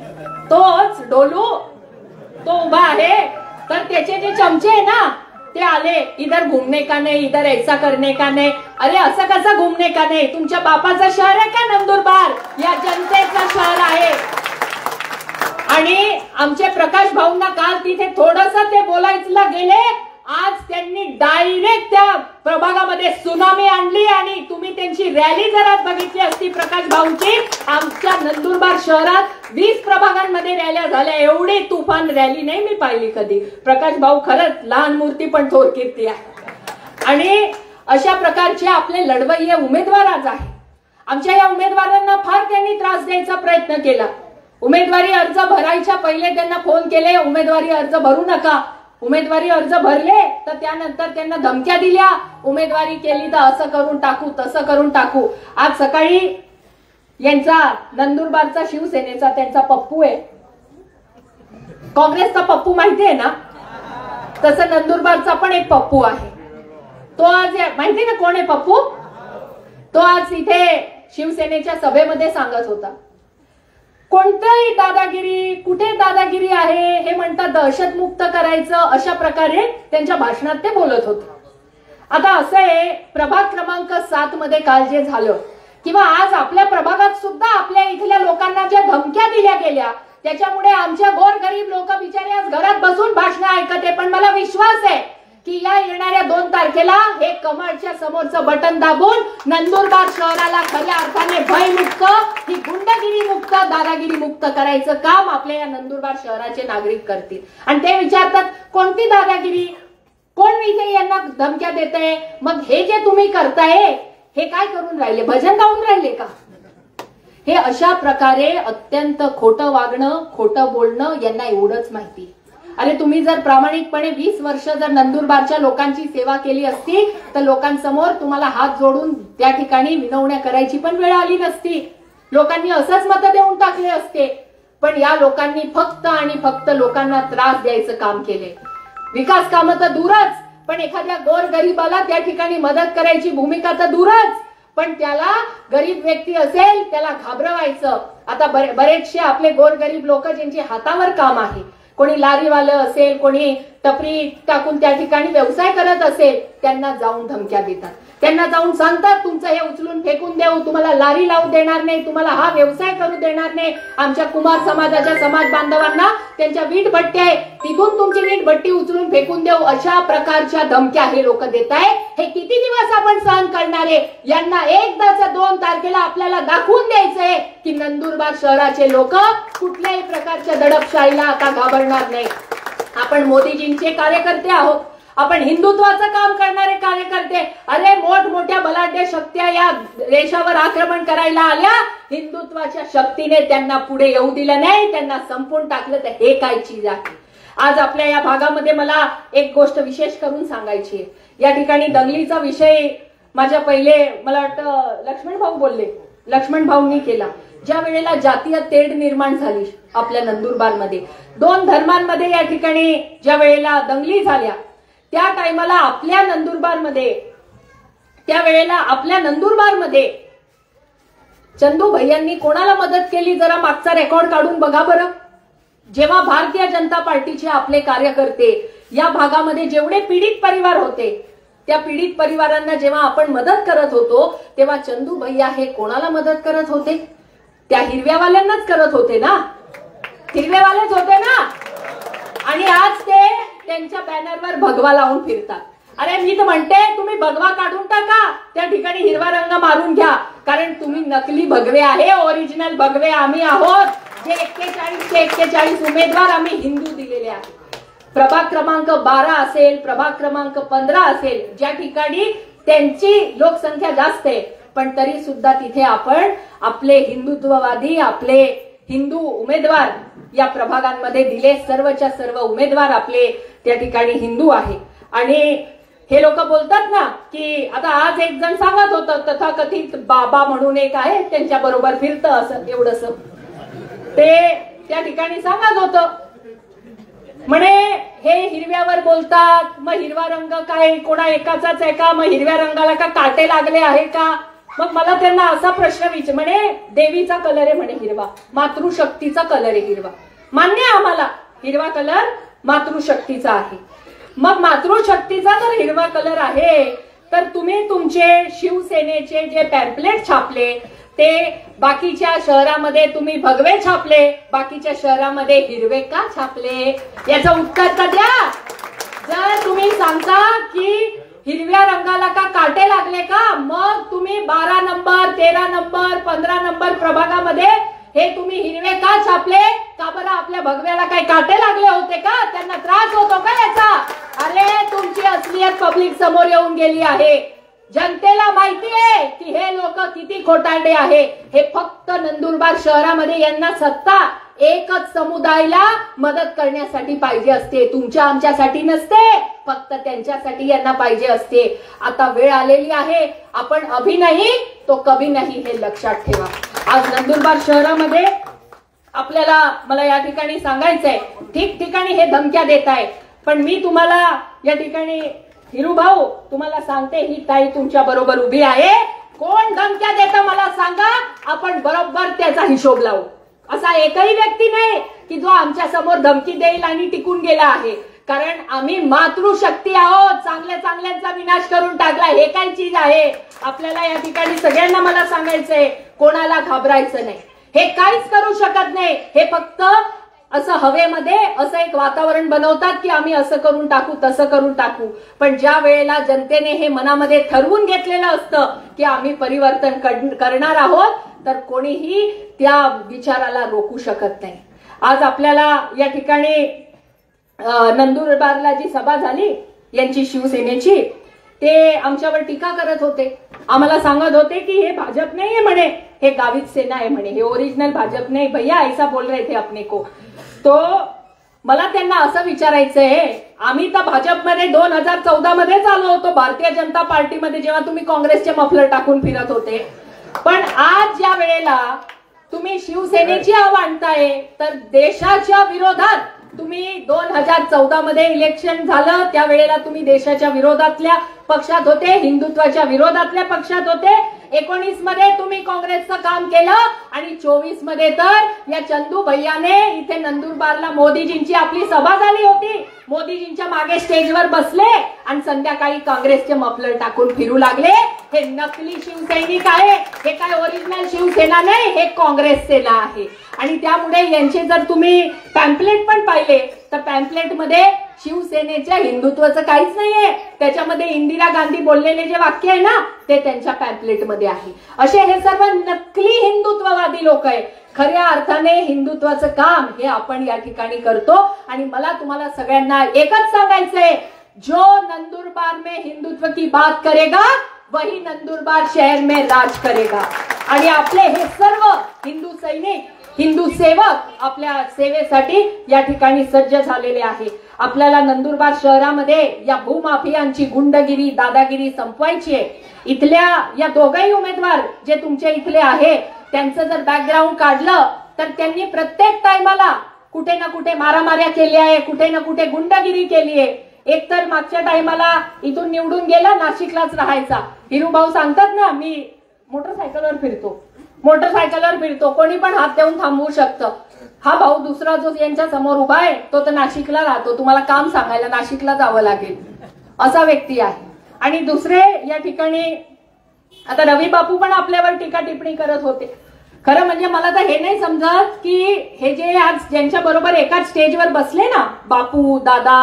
तोच डोलू तो उभा आहे. तर त्याचे जे चमचे आहे ना ते आले, इधर घूमने का नाही, इधर ऐसा करने का नाही. अरे असं कसं घूमने का नाही? तुमच्या बापाचं शहर आहे का नंदुरबार? या जनतेचं शहर आहे. आणि आमचे प्रकाश भाऊंना काल तिथे थोडंसं ते बोलायला गेले, आज त्यांनी डायरेक्ट त्या प्रभागामध्ये सुनामी आणली आणि तुम्ही त्यांची रॅली जर आज बघितली असती प्रकाश भाऊंची, आमच्या नंदुरबार शहरात 20 प्रभागांमध्ये रॅल्या झाल्या. एवढी तुफान रॅली नाही मी पाहिली कधी. प्रकाश भाऊ खरंच लहान मूर्ती पण थोर कीर्ती आहे. आणि अशा प्रकारचे आपले लढवय्ये उमेदवार आज आहे. आमच्या या उमेदवारांना फार त्यांनी त्रास द्यायचा प्रयत्न केला. उमेदवारी अर्ज भरायच्या पहिले त्यांना फोन केले, उमेदवारी अर्ज भरू नका. उमेदवारी अर्ज भरले तर त्यानंतर त्यांना धमक्या दिल्या, उमेदवारी केली तर असं करून टाकू, तसं करून टाकू. आज सकाळी यांचा नंदुरबारचा शिवसेनेचा त्यांचा पप्पू आहे, काँग्रेसचा पप्पू माहितीये ना, तसं नंदुरबारचा पण एक पप्पू आहे. तो आज माहिती ना कोण आहे पप्पू? तो आज इथे शिवसेनेच्या सभेमध्ये सांगत होता कोणतंही दादागिरी, कुठे दादागिरी आहे हे म्हणतात दहशतमुक्त करायचं, अशा प्रकारे त्यांच्या भाषणात ते बोलत होते. आता असं आहे, प्रभाग क्रमांक 7 मध्ये काल जे झालं किंवा आज आपल्या प्रभागात सुद्धा आपल्या इथल्या लोकांना ज्या धमक्या दिल्या गेल्या, त्याच्यामुळे आमच्या गोरगरीब लोक बिचारे आज घरात बसून भाषणं ऐकते. पण मला विश्वास आहे की या येणाऱ्या 2 तारखेला हे कमळच्या समोरचं बटन दाबून नंदुरबार शहराला खऱ्या अर्थाने भयमुक्त, ही गुंडगिरी मुक्त, दादागिरी मुक्त करायचं काम आपल्या या नंदुरबार शहराचे नागरिक करतील. आणि ते विचारतात कोणती दादागिरी, कोण इथे यांना धमक्या देतंय? मग हे जे तुम्ही करताय हे काय करून राहिले? भजन गाऊन राहिले का? हे अशा प्रकारे अत्यंत खोटं वागणं, खोटं बोलणं यांना एवढंच माहिती. अरे तुम्ही जर प्रामाणिकपणे 20 वर्ष जर नंदुरबारच्या लोकांची सेवा केली असती तर लोकांसमोर तुम्हाला हात जोडून त्या ठिकाणी विनवण्या करायची पण वेळ आली नसती. लोकांनी असंच मतं देऊन टाकले असते. पण या लोकांनी फक्त आणि फक्त लोकांना त्रास द्यायचं काम केले. विकास कामं तर दूरच, पण एखाद्या गोरगरिबाला त्या ठिकाणी मदत करायची भूमिका तर दूरच, पण त्याला गरीब व्यक्ती असेल त्याला घाबरवायचं. आता बरेचसे आपले गोरगरीब लोक ज्यांची हातावर काम आहे, कोणी लारीवालं असेल, कोणी टपरी टाकून त्या ठिकाणी व्यवसाय करत असेल, त्यांना जाऊन धमक्या देतात. त्यांना जाऊन सांगतात तुमचं हे उचलून फेकून देऊ, तुम्हाला लारी लावू देणार नाही, तुम्हाला हा व्यवसाय करू देणार नाही. आमच्या कुमार समाजाच्या समाज बांधवांना त्यांच्या वीट भट्टी आहे तिथून तुमची वीट भट्टी उचलून फेकून देऊ, अशा प्रकारच्या धमक्या हे लोक देत आहे. हे किती दिवस आपण सहन करणार आहे? यांना एकदाच 2 तारखेला आपल्याला दाखवून द्यायचंय की नंदुरबार शहराचे लोक कुठल्याही प्रकारच्या दडपशाहीला आता घाबरणार नाही. आपण मोदीजींचे कार्यकर्ते आहोत, आपण हिंदुत्वाचं काम करणारे कार्यकर्ते. अरे मोठमोठ्या बलाढ्य शक्त्या या देशावर आक्रमण करायला आल्या, हिंदुत्वाच्या शक्तीने त्यांना पुढे येऊ दिलं नाही, त्यांना संपून टाकलं. तर हे काय चीज आहे? आज आपल्या या भागामध्ये मला एक गोष्ट विशेष करून सांगायची आहे. या ठिकाणी दंगलीचा विषय माझ्या पहिले मला वाटतं लक्ष्मण भाऊ बोलले, लक्ष्मण भाऊंनी केला. ज्या वेळेला जातीय तेढ निर्माण झाली आपल्या नंदुरबारमध्ये, दोन धर्मांमध्ये या ठिकाणी ज्या वेळेला दंगली झाल्या, त्या टायमाला आपल्या नंदुरबारमध्ये चंदू भैयांनी कोणाला मदत केली जरा मागचा रेकॉर्ड काढून बघा बरं. जेव्हा भारतीय जनता पार्टीचे आपले कार्यकर्ते या भागामध्ये जेवढे पीडित परिवार होते, त्या पीडित परिवारांना जेव्हा आपण मदत करत होतो, तेव्हा चंदू भैया हे कोणाला मदत करत होते? त्या हिरव्यावाल्यांनाच करत होते ना, हिरवेवालेच होते ना. आणि आज ते त्यांच्या बॅनरवर भगवा लावून फिरतात. अरे मी तर म्हणते तुम्ही भगवा काढून टाका, त्या ठिकाणी हिरवा रंग मारून घ्या, कारण तुम्ही नकली भगवे आहे, ओरिजिनल भगवे आम्ही आहोत. जे 41 उमेदवार आम्ही हिंदू दिलेले आहेत. प्रभाग क्रमांक 12 असेल, प्रभाग क्रमांक 15 असेल, ज्या ठिकाणी त्यांची लोकसंख्या जास्त आहे, पण तरी सुद्धा तिथे आपण आपले हिंदुत्ववादी, आपले हिंदू उमेदवार या प्रभागांमध्ये दिले. सर्वच्या सर्व उमेदवार आपले त्या ठिकाणी हिंदू आहे. आणि हे लोक बोलतात ना की आता आज एक जण सांगत होतं, तथाकथित बाबा म्हणून एक आहे, त्यांच्या बरोबर फिरतं असं एवढंस ते त्या ठिकाणी सांगत होतं. म्हणे हे हिरव्यावर बोलतात, मग हिरवा रंग काय कोणा एकाचाच आहे का? मग हिरव्या रंगाला का काटे लागले आहे का? मग मला त्यांना असा प्रश्न म्हणे देवीचा कलर आहे म्हणे हिरवा, मातृशक्तीचा कलर आहे हिरवा. मान्य आहे आम्हाला, हिरवा कलर मातृशक्तीचा आहे. मग मातृशक्तीचा जर हिरवा कलर आहे, तर तुम्ही तुमचे शिवसेनेचे जे पॅम्पलेट छापले ते बाकीच्या शहरामध्ये तुम्ही भगवे छापले, बाकीच्या शहरामध्ये हिरवे का छापले? याचं उत्तर तर द्या. जर तुम्ही सांगता की हिरव्या रंगाला का काटे लागले का, मग तुम्ही 12 नंबर, 13 नंबर, 15 नंबर प्रभागामध्ये हे तुम्ही हिरवे का छापले? का बरं आपल्या भगव्याला काही काटे लागले होते का? त्यांना त्रास होतो का याचा? अरे तुमची असलियत पब्लिक समोर येऊन गेली आहे. जनतेला माहिती आहे की हे लोक किती खोटारडे आहे. हे फक्त नंदुरबार शहरामध्ये यांना सत्ता एकच समुदायाला मदत करण्यासाठी पाहिजे असते, तुमच्या आमच्यासाठी नसते, फक्त त्यांच्यासाठी यांना पाहिजे असते. आता वेळ आलेली आहे, आपण अभी नाही तो कभी नाही हे लक्षात ठेवा. आज नंदुरबार शहरामध्ये आपल्याला मला या ठिकाणी सांगायचंय, ठिकठिकाणी हे धमक्या देत आहे, पण मी तुम्हाला या ठिकाणी हिरू भाऊ तुम्हाला सांगते, ही ताई तुमच्या बरोबर उभी आहे. कोण धमक्या देतं मला सांगा, आपण बरोबर त्याचा हिशोब लावू. असा एकही व्यक्ती नाही की जो आमच्या समोर धमकी देईल आणि टिकून गेला आहे, कारण आम्ही मातृशक्ती आहोत. चांगल्या चांगल्यांचा विनाश करून टाकला, हे काय चीज आहे? आपल्याला या ठिकाणी सगळ्यांना मला सांगायचंय, कोणाला घाबरायचं नाही, हे काहीच करू शकत नाही. हे फक्त असं हवेमध्ये असं एक वातावरण बनवतात की आम्ही असं करून टाकू, तसं करून टाकू. पण ज्या वेळेला जनतेने हे मनामध्ये ठरवून घेतलेलं असतं की आम्ही परिवर्तन करणार आहोत, तर कोणीही त्या विचाराला रोखू शकत नाही. आज आपल्याला या ठिकाणी नंदुरबारला जी सभा झाली यांची शिवसेनेची, ते आमच्यावर टीका करत होते. आम्हाला सांगत होते की हे भाजप नाही आहे म्हणे, हे गावित सेना आहे म्हणे, हे ओरिजिनल भाजप नाही. भैया ऐसा बोल रहे थे अपने को. तो मला त्यांना असं विचारायचंय, आम्ही तर भाजपमध्ये 2014 मध्येच आलो होतो, भारतीय जनता पार्टीमध्ये, जेव्हा तुम्ही काँग्रेसचे मफलर टाकून फिरत होते. पण आज ज्या वेळेला तुम्ही शिवसेनेची हवा आणताय, तर देशाच्या विरोधात तुम्ही 2014 मध्ये इलेक्शन झालं, त्यावेळेला तुम्ही देशाच्या विरोधातल्या पक्षात होते, हिंदुत्वाच्या विरोधातल्या पक्षात होते. 19 मध्ये तुम्ही काँग्रेसचं काम केलं आणि 24 मध्ये तर या चंदू भैयाने इथे नंदुरबारला मोदीजींची आपली सभा झाली होती, मोदीजींच्या मागे स्टेजवर बसले आणि संध्याकाळी काँग्रेसचे मफलर टाकून फिरू लागले. हे नकली शिवसैनिक आहे, हे काय ओरिजिनल शिवसेना नाही, हे काँग्रेस सेना आहे. आणि त्यामुळे यांचे जर तुम्ही पॅम्पलेट पण पाहिले तर पॅम्पलेट मध्ये शिवसेनेच्या हिंदुत्वाचं काहीच नाहीये. त्याच्यामध्ये इंदिरा गांधी बोललेले जे वाक्य आहे ना, ते त्यांच्या पॅम्पलेटमध्ये आहे. असे हे सर्व नकली हिंदुत्ववादी लोक आहे. खऱ्या अर्थाने हिंदुत्वाचं काम हे आपण या ठिकाणी करतो. आणि मला तुम्हाला सगळ्यांना एकच सांगायचंय, जो नंदुरबार में हिंदुत्व की बात करेगा वही नंदुरबार शहर में राज करेगा. आणि आपले हे सर्व हिंदू सैनिक, हिंदू सेवक आपल्या सेवेसाठी या ठिकाणी सज्ज झालेले आहे. आपल्याला नंदुरबार शहरामध्ये या भूमाफियांची गुंडगिरी दादागिरी संपवायची आहे. इथल्या या दोघही उमेदवार जे तुमच्या इथले आहे त्यांचं जर बॅकग्राऊंड काढलं तर त्यांनी प्रत्येक टायमाला कुठे ना कुठे मारामाऱ्या केल्या आहे, कुठे ना कुठे गुंडगिरी केली आहे. एक तर मागच्या टायमाला इथून निवडून गेला, नाशिकलाच राहायचा. हिरूभाऊ सांगतात ना, मी मोटरसायकलवर फिरतो, कोणी पण हात देऊन थांबवू शकतं. हा भाऊ दुसरा जो यांच्या समोर उभा आहे तो तर नाशिकला राहतो, तुम्हाला काम सांगायला नाशिकला जावं लागेल असा व्यक्ती आहे. आणि दुसरे या ठिकाणी आता रवी बापू पण आपल्यावर टीका टिप्पणी करत होते. खरं म्हणजे मला तर हे नाही समजत की हे जे आज ज्यांच्या बरोबर एकाच स्टेजवर बसले ना, बापू दादा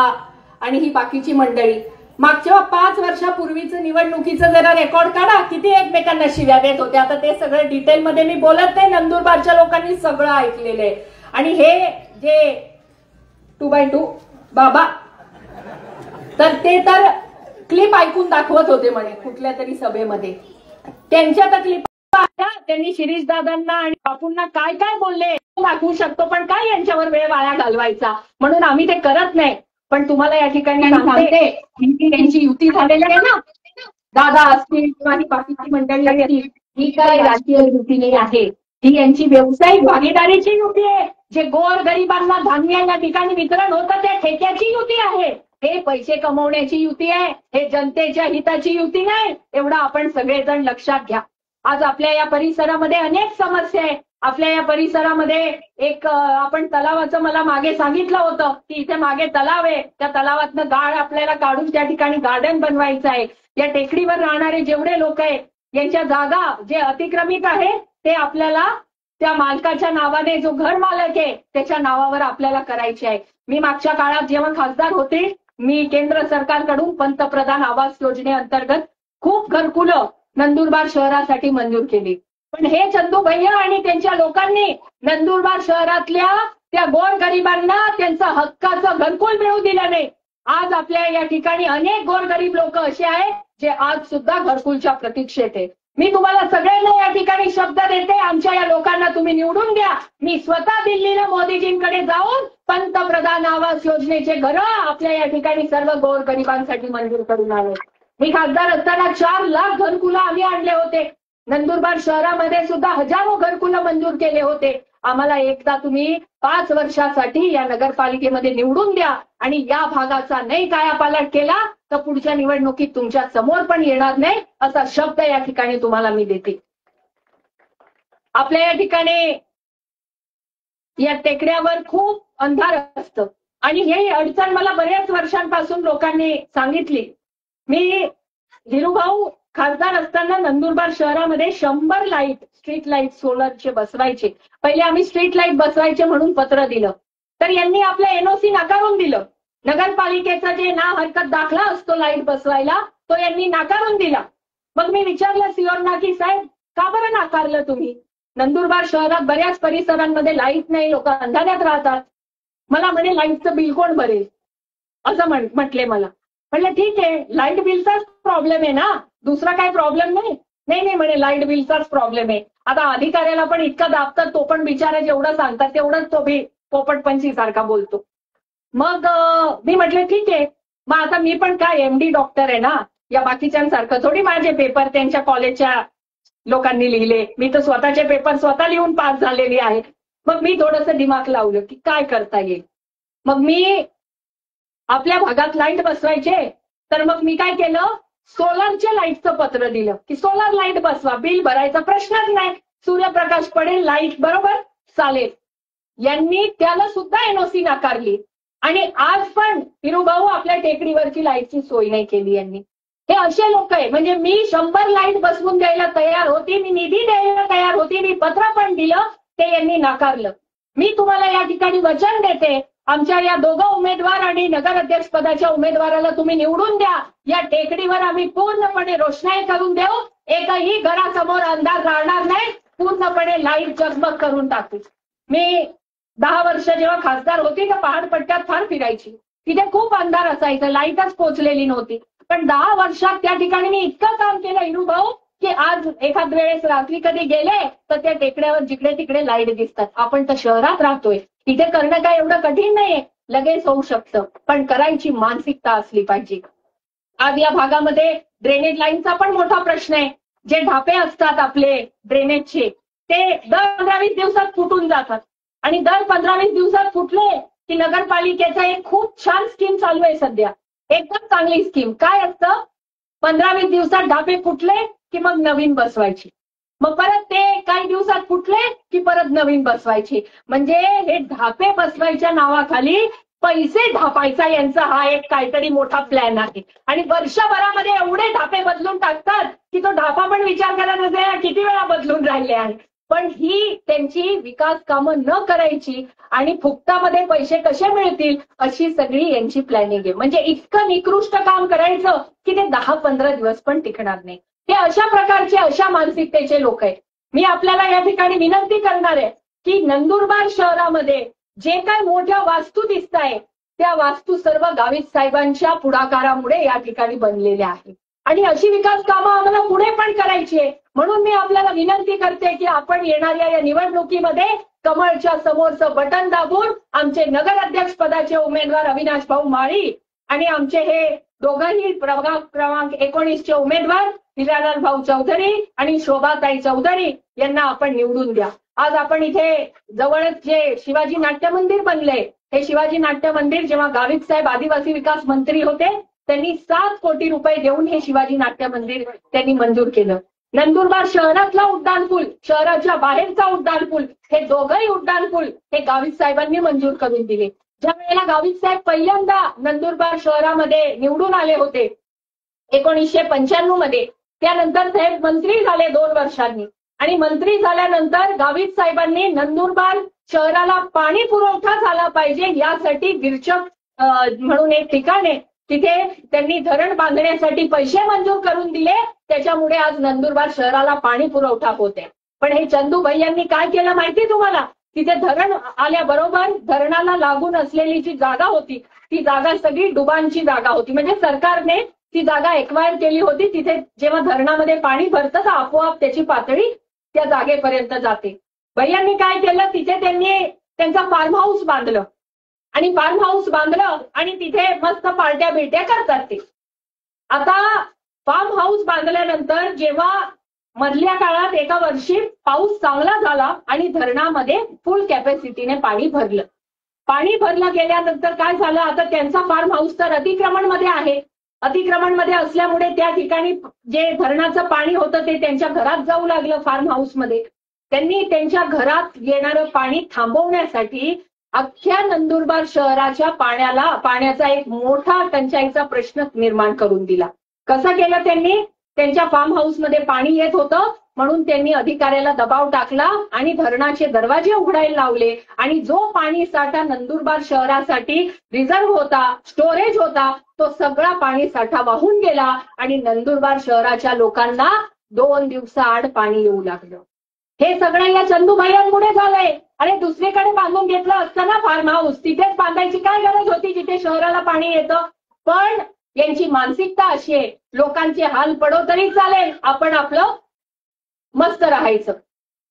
आणि ही बाकीची मंडळी, मागच्या 5 वर्षापूर्वीचं निवडणुकीचं जरा रेकॉर्ड काढा, किती एकमेकांना शिव्या देत होते. आता ते सगळं डिटेलमध्ये मी बोलत नाही, नंदुरबारच्या लोकांनी सगळं ऐकलेलं आहे. आणि हे जे 2x2 बाबा तर ते तर क्लिप ऐकून दाखवत होते म्हणे कुठल्या तरी सभेमध्ये. त्यांच्या तर क्लिप त्यांनी शिरीष दादांना आणि बापूंना काय काय बोलले दाखवू शकतो, पण काय यांच्यावर वेळ वाया घालवायचा म्हणून आम्ही ते करत नाही. पण तुम्हाला या ठिकाणी सांगते त्यांची युती झालेली आहे ना, दादा असतील किंवा ही बाकीची मंडळी असतील, ही काय राजकीय युती नाही आहे, ही यांची व्यावसायिक भागीदारीची युती आहे. जे गोर गरिबांना धान्य या ठिकाणी वितरण होतं त्या ठेक्याची युती आहे. हे पैसे कमवण्याची युती आहे, हे जनतेच्या हिताची युती नाही. एवढं आपण सगळेजण लक्षात घ्या. आज आपल्या या परिसरामध्ये अनेक समस्या आहे. आपल्या या परिसरामध्ये एक आपण तलावाचं मला मागे सांगितलं होतं की इथे मागे तलाव आहे, त्या तलावातनं गाळ आपल्याला काढून त्या ठिकाणी गार्डन बनवायचं आहे. या टेकडीवर राहणारे जेवढे लोक आहेत यांच्या जागा जे अतिक्रमित आहे ते आपल्याला त्या मालकाच्या नावाने, जो घर मालक आहे त्याच्या नावावर आपल्याला करायचे आहे. मी मागच्या काळात जेव्हा खासदार होते, मी केंद्र सरकारकडून पंतप्रधान आवास योजनेअंतर्गत खूप घरकुलं नंदुरबार शहरासाठी मंजूर केली. पण हे चंदू भैया आणि त्यांच्या लोकांनी नंदुरबार शहरातल्या त्या गोरगरिबांना त्यांचं हक्काचं घरकुल मिळू दिलं नाही. आज आपल्या या ठिकाणी अनेक गोरगरीब लोक असे आहेत जे आज सुद्धा घरकुलच्या प्रतीक्षेत आहेत. मी तुम्हाला सगळ्यांना या ठिकाणी शब्द देते, आमच्या या लोकांना तुम्ही निवडून द्या. मी स्वतः दिल्लीला मोदीजींकडे जाऊन पंतप्रधान आवास योजनेचे घरं आपल्या या ठिकाणी सर्व गोरगरिबांसाठी मंजूर करून आले. मी खासदार असताना 4 लाख घरकुलं आम्ही आणले होते. नंदुरबार शहरामध्ये सुद्धा हजारो घरकुलं मंजूर केले होते. आम्हाला एकदा तुम्ही 5 वर्षासाठी या नगरपालिकेमध्ये निवडून द्या आणि या भागाचा नाही कायापालट केला तर पुढच्या निवडणुकीत तुमच्या समोर पण येणार नाही असा शब्द या ठिकाणी तुम्हाला मी देते. आपल्या या ठिकाणी या टेकड्यावर खूप अंधार असतं आणि ही अडचण मला बऱ्याच वर्षांपासून लोकांनी सांगितली. मी हिरूभाऊ खासदार असताना नंदुरबार शहरामध्ये 100 लाईट, स्ट्रीट लाईट सोलरचे बसवायचे. पहिले आम्ही स्ट्रीट लाईट बसवायचे म्हणून पत्र दिलं तर यांनी आपलं एनओसी नाकारून दिलं. नगरपालिकेचा जे ना हरकत दाखला असतो लाईट बसवायला तो यांनी नाकारून दिला. मग मी विचारलं सीओना की साहेब का बरं नाकारलं तुम्ही? नंदुरबार शहरात बऱ्याच परिसरांमध्ये लाईट नाही, लोक अंधाऱ्यात राहतात. मला म्हणे लाईटचं बिल कोण भरेल असं म्हटले मला. म्हटलं ठीक आहे, लाईट बिलचाच प्रॉब्लेम आहे ना, दुसरा काय प्रॉब्लेम नाही. नाही म्हणे लाईट बिलचाच प्रॉब्लेम आहे. आता अधिकाऱ्याला पण इतकं दाबतात, तो पण बिचारा जेवढं सांगतात तेवढंच तो बी पोपटपंची सारखा बोलतो. मग मी म्हटलं ठीक आहे, मग आता मी पण काय एमडी डॉक्टर आहे ना, या बाकीच्यांसारखं थोडी माझे पेपर त्यांच्या कॉलेजच्या लोकांनी लिहिले. मी तर स्वतःचे पेपर स्वतः लिहून पास झालेली आहे. मग मी थोडंसं दिमाग लावलं की काय करता येईल. मग मी आपल्या भागात लाईट बसवायचे तर मग मी काय केलं, सोलरच्या लाईटचं पत्र दिलं की सोलर लाईट बसवा, बिल भरायचा प्रश्नच नाही, सूर्यप्रकाश पडेल, लाईट बरोबर चालेल. यांनी त्याला सुद्धा एनओसी नाकारली आणि आज पण हिरूभाऊ आपल्या टेकडीवरची लाईटची सोय नाही केली यांनी. हे असे लोक आहे. म्हणजे मी 100 लाईट बसवून द्यायला तयार होती, मी निधी द्यायला तयार होती, मी पत्र पण दिलं, ते यांनी नाकारलं. मी तुम्हाला या ठिकाणी वचन देते, आमच्या या दोघं उमेदवार आणि नगराध्यक्ष पदाच्या उमेदवाराला तुम्ही निवडून द्या. या टेकडीवर आम्ही पूर्णपणे रोषणाई करून देऊ, एकही घरासमोर अंधार राहणार नाही, पूर्णपणे लाईट जगमग करून टाकू. मी 10 वर्ष जेव्हा खासदार होती तर पहाडपट्ट्यात फार फिरायची. तिथे खूप अंधार असायचं, लाईटच पोचलेली नव्हती. पण 10 वर्षात त्या ठिकाणी मी इतकं काम केलं हिरूभाऊ की आज एखाद वेळेस रात्री कधी गेले तर त्या टेकड्यावर जिकडे तिकडे लाईट दिसतात. आपण तर शहरात राहतोय, इथे करणं काय एवढं कठीण नाहीये. लगेच होऊ शकतं, पण करायची मानसिकता असली पाहिजे. आज या भागामध्ये ड्रेनेज लाईनचा पण मोठा प्रश्न आहे. जे ढापे असतात आपले ड्रेनेजचे ते दर 15-20 दिवसात फुटून जातात आणि दर 15-20 दिवसात फुटले की नगरपालिकेचा एक खूप छान स्कीम चालू आहे सध्या, एकदम चांगली स्कीम. काय असतं, 15-20 दिवसात ढापे फुटले की मग नवीन बसवायची, मग परत ते काही दिवसात फुटले की परत नवीन बसवायची. म्हणजे हे ढापे बसवायच्या नावाखाली पैसे ढापायचा यांचा हा एक काहीतरी मोठा प्लॅन आहे. आणि वर्षभरामध्ये एवढे ढापे बदलून टाकतात की तो ढापा पण विचार करायला नसेल किती वेळा बदलून राहिले आहे. पण ही त्यांची विकास कामं न करायची आणि फुकटामध्ये पैसे कसे मिळतील अशी सगळी यांची प्लॅनिंग आहे. म्हणजे इतकं निकृष्ट काम करायचं की ते 10-15 दिवस पण टिकणार नाही. हे अशा प्रकारचे, अशा मानसिकतेचे लोक आहेत. मी आपल्याला या ठिकाणी विनंती करणार आहे की नंदुरबार शहरामध्ये जे काय मोठ्या वास्तू दिसत आहे त्या वास्तू सर्व गावित साहेबांच्या पुढाकारामुळे या ठिकाणी बनलेल्या आहेत आणि अशी विकास कामं आम्हाला पुढे पण करायची आहे. म्हणून मी आपल्याला विनंती करते की आपण येणाऱ्या या निवडणुकीमध्ये कमळच्या समोरचं बटन दाबून आमचे नगराध्यक्ष पदाचे उमेदवार अविनाश भाऊ माळी आणि आमचे हे दोघंही प्रभाग क्रमांक 19चे उमेदवार हिरालाल भाऊ चौधरी आणि शोभाताई चौधरी यांना आपण निवडून द्या. आज आपण इथे जवळच जे शिवाजी नाट्य मंदिर बनलंय, हे शिवाजी नाट्य मंदिर जेव्हा गावित साहेब आदिवासी विकास मंत्री होते त्यांनी 7 कोटी रुपये देऊन हे शिवाजी नाट्य मंदिर त्यांनी मंजूर केलं. नंदुरबार शहरातला उड्डाणपूल, शहराच्या बाहेरचा उड्डाणपूल, हे दोघंही उड्डाणपूल हे गावित साहेबांनी मंजूर करून दिले. ज्या वेळेला गावित साहेब पहिल्यांदा नंदुरबार शहरामध्ये निवडून आले होते 1995 मध्ये, त्यानंतर साहेब मंत्री झाले 2 वर्षांनी आणि मंत्री झाल्यानंतर गावित साहेबांनी नंदुरबार शहराला पाणी पुरवठा झाला पाहिजे यासाठी गिरचक म्हणून एक ठिकाण आहे, तिथे त्यांनी धरण बांधण्यासाठी पैसे मंजूर करून दिले. त्याच्यामुळे आज नंदुरबार शहराला पाणी पुरवठा होते. पण हे चंदू भैयांनी काय केलं माहिती तुम्हाला, तिथे धरण आल्याबरोबर धरणाला लागून असलेली जी जागा होती ती जागा सगळी डुबांची जागा होती. म्हणजे सरकारने ती जागा एक्वायर केली होती. तिथे जेव्हा धरणामध्ये पाणी भरतं तर आपोआप त्याची पातळी त्या जागेपर्यंत जाते. भैयांनी काय केलं, तिथे त्यांनी त्यांचा फार्म हाऊस बांधलं आणि फार्म हाऊस बांधलं आणि तिथे मस्त पार्ट्या बिरट्या करतात ते. आता फार्म हाऊस बांधल्यानंतर जेव्हा मधल्या काळात एका वर्षी पाऊस चांगला झाला आणि धरणामध्ये फुल कॅपॅसिटीने पाणी भरलं. पाणी भरलं गेल्यानंतर काय झालं, आता त्यांचा फार्म हाऊस तर अतिक्रमणमध्ये आहे. अतिक्रमणमध्ये असल्यामुळे त्या ठिकाणी जे धरणाचं पाणी होतं ते त्यांच्या घरात जाऊ लागलं फार्म हाऊसमध्ये. त्यांनी त्यांच्या घरात येणारं पाणी थांबवण्यासाठी अख्ख्या नंदुरबार शहराच्या पाण्याचा एक मोठा टंचाईचा प्रश्न निर्माण करून दिला. कसं केलं त्यांनी, त्यांच्या फार्म हाऊसमध्ये पाणी येत होतं म्हणून त्यांनी अधिकाऱ्याला दबाव टाकला आणि धरणाचे दरवाजे उघडायला लावले आणि जो पाणी साठा नंदुरबार शहरासाठी रिझर्व्ह होता, स्टोरेज होता, तो सगळा पाणी साठा वाहून गेला आणि नंदुरबार शहराच्या लोकांना 2 दिवसाआड पाणी येऊ लागलं. हे सगळं या चंदू भैयांमुळे झालंय. अरे दुसरीकडे बांधून घेतलं असतं ना फार्म हाऊस, तिथेच बांधायची काय गरज होती जिथे शहराला पाणी येतं. पण यांची मानसिकता अशी आहे, लोकांचे हाल पडो तरी चालेल, आपण आपलं मस्त राहायचं.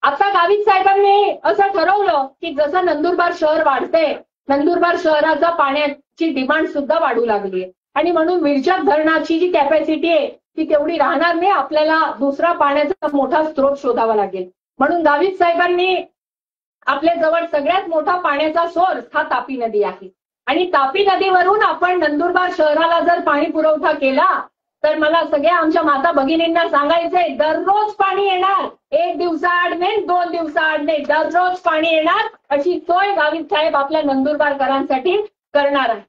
आता गावित साहेबांनी असं ठरवलं की जसं नंदुरबार शहर वाढतंय, नंदुरबार शहराचा पाण्याची डिमांड सुद्धा वाढू लागली आहे आणि म्हणून विरचक धरणाची जी कॅपॅसिटी आहे ती तेवढी राहणार नाही, आपल्याला दुसरा पाण्याचा मोठा स्रोत शोधावा लागेल. म्हणून गावित साहेबांनी आपल्या जवळ सगळ्यात मोठा पाण्याचा सोर्स हा तापी नदी आहे आणि तापी नदीवरून आपण नंदुरबार शहराला जर पाणी पुरवठा केला तर मला सगळ्या आमच्या माता भगिनींना सांगायचंय, दररोज पाणी येणार. 1 दिवसाआड नाही, 2 दिवसाआड नाही, दररोज पाणी येणार अशी सोय गावित साहेब आपल्या नंदुरबारकरांसाठी करणार आहे.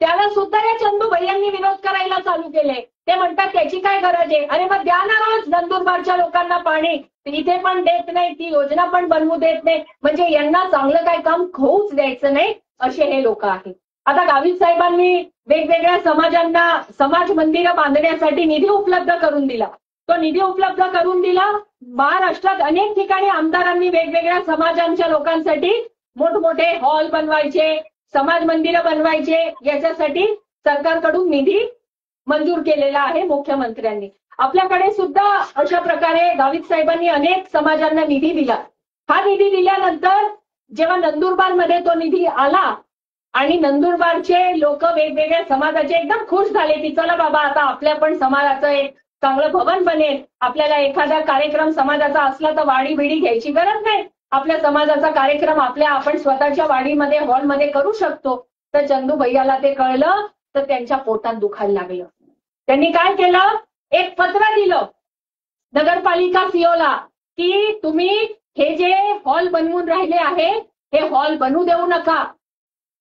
त्याला सुद्धा या चंदू भैयांनी विरोध करायला चालू केले. ते म्हणतात त्याची काय गरज आहे, अरे मग द्या ना रोज नंदुरबारच्या लोकांना पाणी. इथे पण देत नाही, ती योजना पण बनवू देत नाही, म्हणजे यांना चांगलं काय काम होऊच द्यायचं नाही असे हे लोक आहेत. आता गावित साहेबांनी वेगवेगळ्या समाजांना समाज मंदिरं बांधण्यासाठी निधी उपलब्ध करून दिला. तो निधी उपलब्ध करून दिला. महाराष्ट्रात अनेक ठिकाणी आमदारांनी वेगवेगळ्या समाजांच्या लोकांसाठी मोठमोठे हॉल बनवायचे, समाज मंदिरं बनवायचे, याच्यासाठी सरकारकडून निधी मंजूर केलेला आहे मुख्यमंत्र्यांनी. आपल्याकडे सुद्धा अशा प्रकारे गावित साहेबांनी अनेक समाजांना निधी दिला. हा निधी दिल्यानंतर जेव्हा नंदुरबारमध्ये तो निधी आला आणि नंदुरबारचे लोक वेगवेगळ्या समाजाचे एकदम खुश झाले की चला बाबा आता आपल्या पण समाजाचं एक चांगलं भवन बनेल. आपल्याला एखादा कार्यक्रम समाजाचा असला तर वाडी बिडी घ्यायची गरज नाही. आपल्या समाजाचा कार्यक्रम आपण स्वतःच्या वाडीमध्ये हॉलमध्ये करू शकतो. तर चंदू भैयाला ते कळलं तर त्यांच्या पोटात दुखायला लागलं. त्यांनी काय केलं, एक पत्र दिलं नगरपालिका सीओला की तुम्ही हे जे हॉल बनवून राहिले आहे हे हॉल बनवू देऊ नका,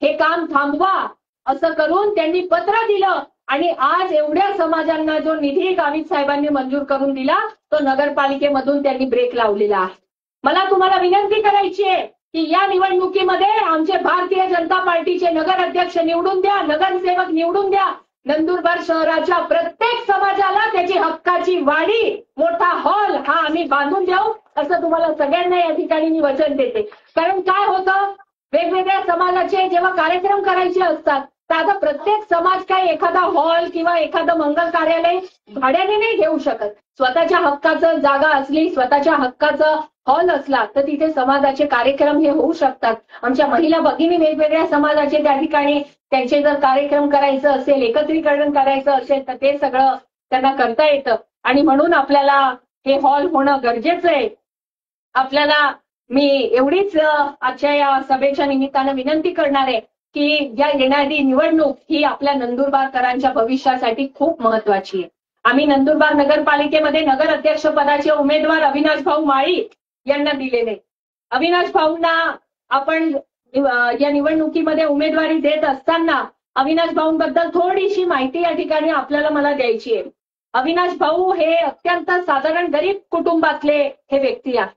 हे काम थांबवा. असं करून त्यांनी पत्र दिलं आणि आज एवढ्या समाजांना जो निधी गावित साहेबांनी मंजूर करून दिला तो नगरपालिकेमधून त्यांनी ब्रेक लावलेला आहे. मला तुम्हाला विनंती करायची आहे की या निवडणुकीमध्ये आमचे भारतीय जनता पार्टीचे नगर अध्यक्ष निवडून द्या, नगरसेवक निवडून द्या. नंदुरबार शहराच्या प्रत्येक समाजाला त्याची हक्काची वाडी, मोठा हॉल हा आम्ही बांधून देऊ असं तुम्हाला सगळ्यांना या ठिकाणी मी वचन देते. कारण काय होतं, वेगवेगळ्या समाजाचे जेव्हा कार्यक्रम करायचे असतात तर आता प्रत्येक समाज काय एखादा हॉल किंवा एखादं मंगल कार्यालय भाड्याने नाही घेऊ शकत. स्वतःच्या हक्काचं जागा असली, स्वतःच्या हक्काचं हॉल असला तर तिथे समाजाचे कार्यक्रम हे होऊ शकतात. आमच्या महिला भगिनी वेगवेगळ्या समाजाचे त्या ठिकाणी त्यांचे जर कार्यक्रम करायचं असेल, एकत्रीकरण करायचं असेल तर ते सगळं त्यांना करता येतं. आणि म्हणून आपल्याला हे हॉल होणं गरजेचं आहे. आपल्याला मी एवढीच आजच्या या सभेच्या निमित्तानं विनंती करणार आहे की या येणारी निवडणूक ही आपल्या नंदुरबारकरांच्या भविष्यासाठी खूप महत्वाची आहे. आम्ही नंदुरबार नगरपालिकेमध्ये नगर अध्यक्ष पदाचे उमेदवार अविनाश भाऊ माळी यांना दिलेले. अविनाश भाऊंना आपण या निवडणुकीमध्ये उमेदवारी देत असताना अविनाश भाऊंबद्दल थोडीशी माहिती या ठिकाणी आपल्याला मला द्यायची आहे. अविनाश भाऊ हे अत्यंत साधारण गरीब कुटुंबातले हे व्यक्ती आहे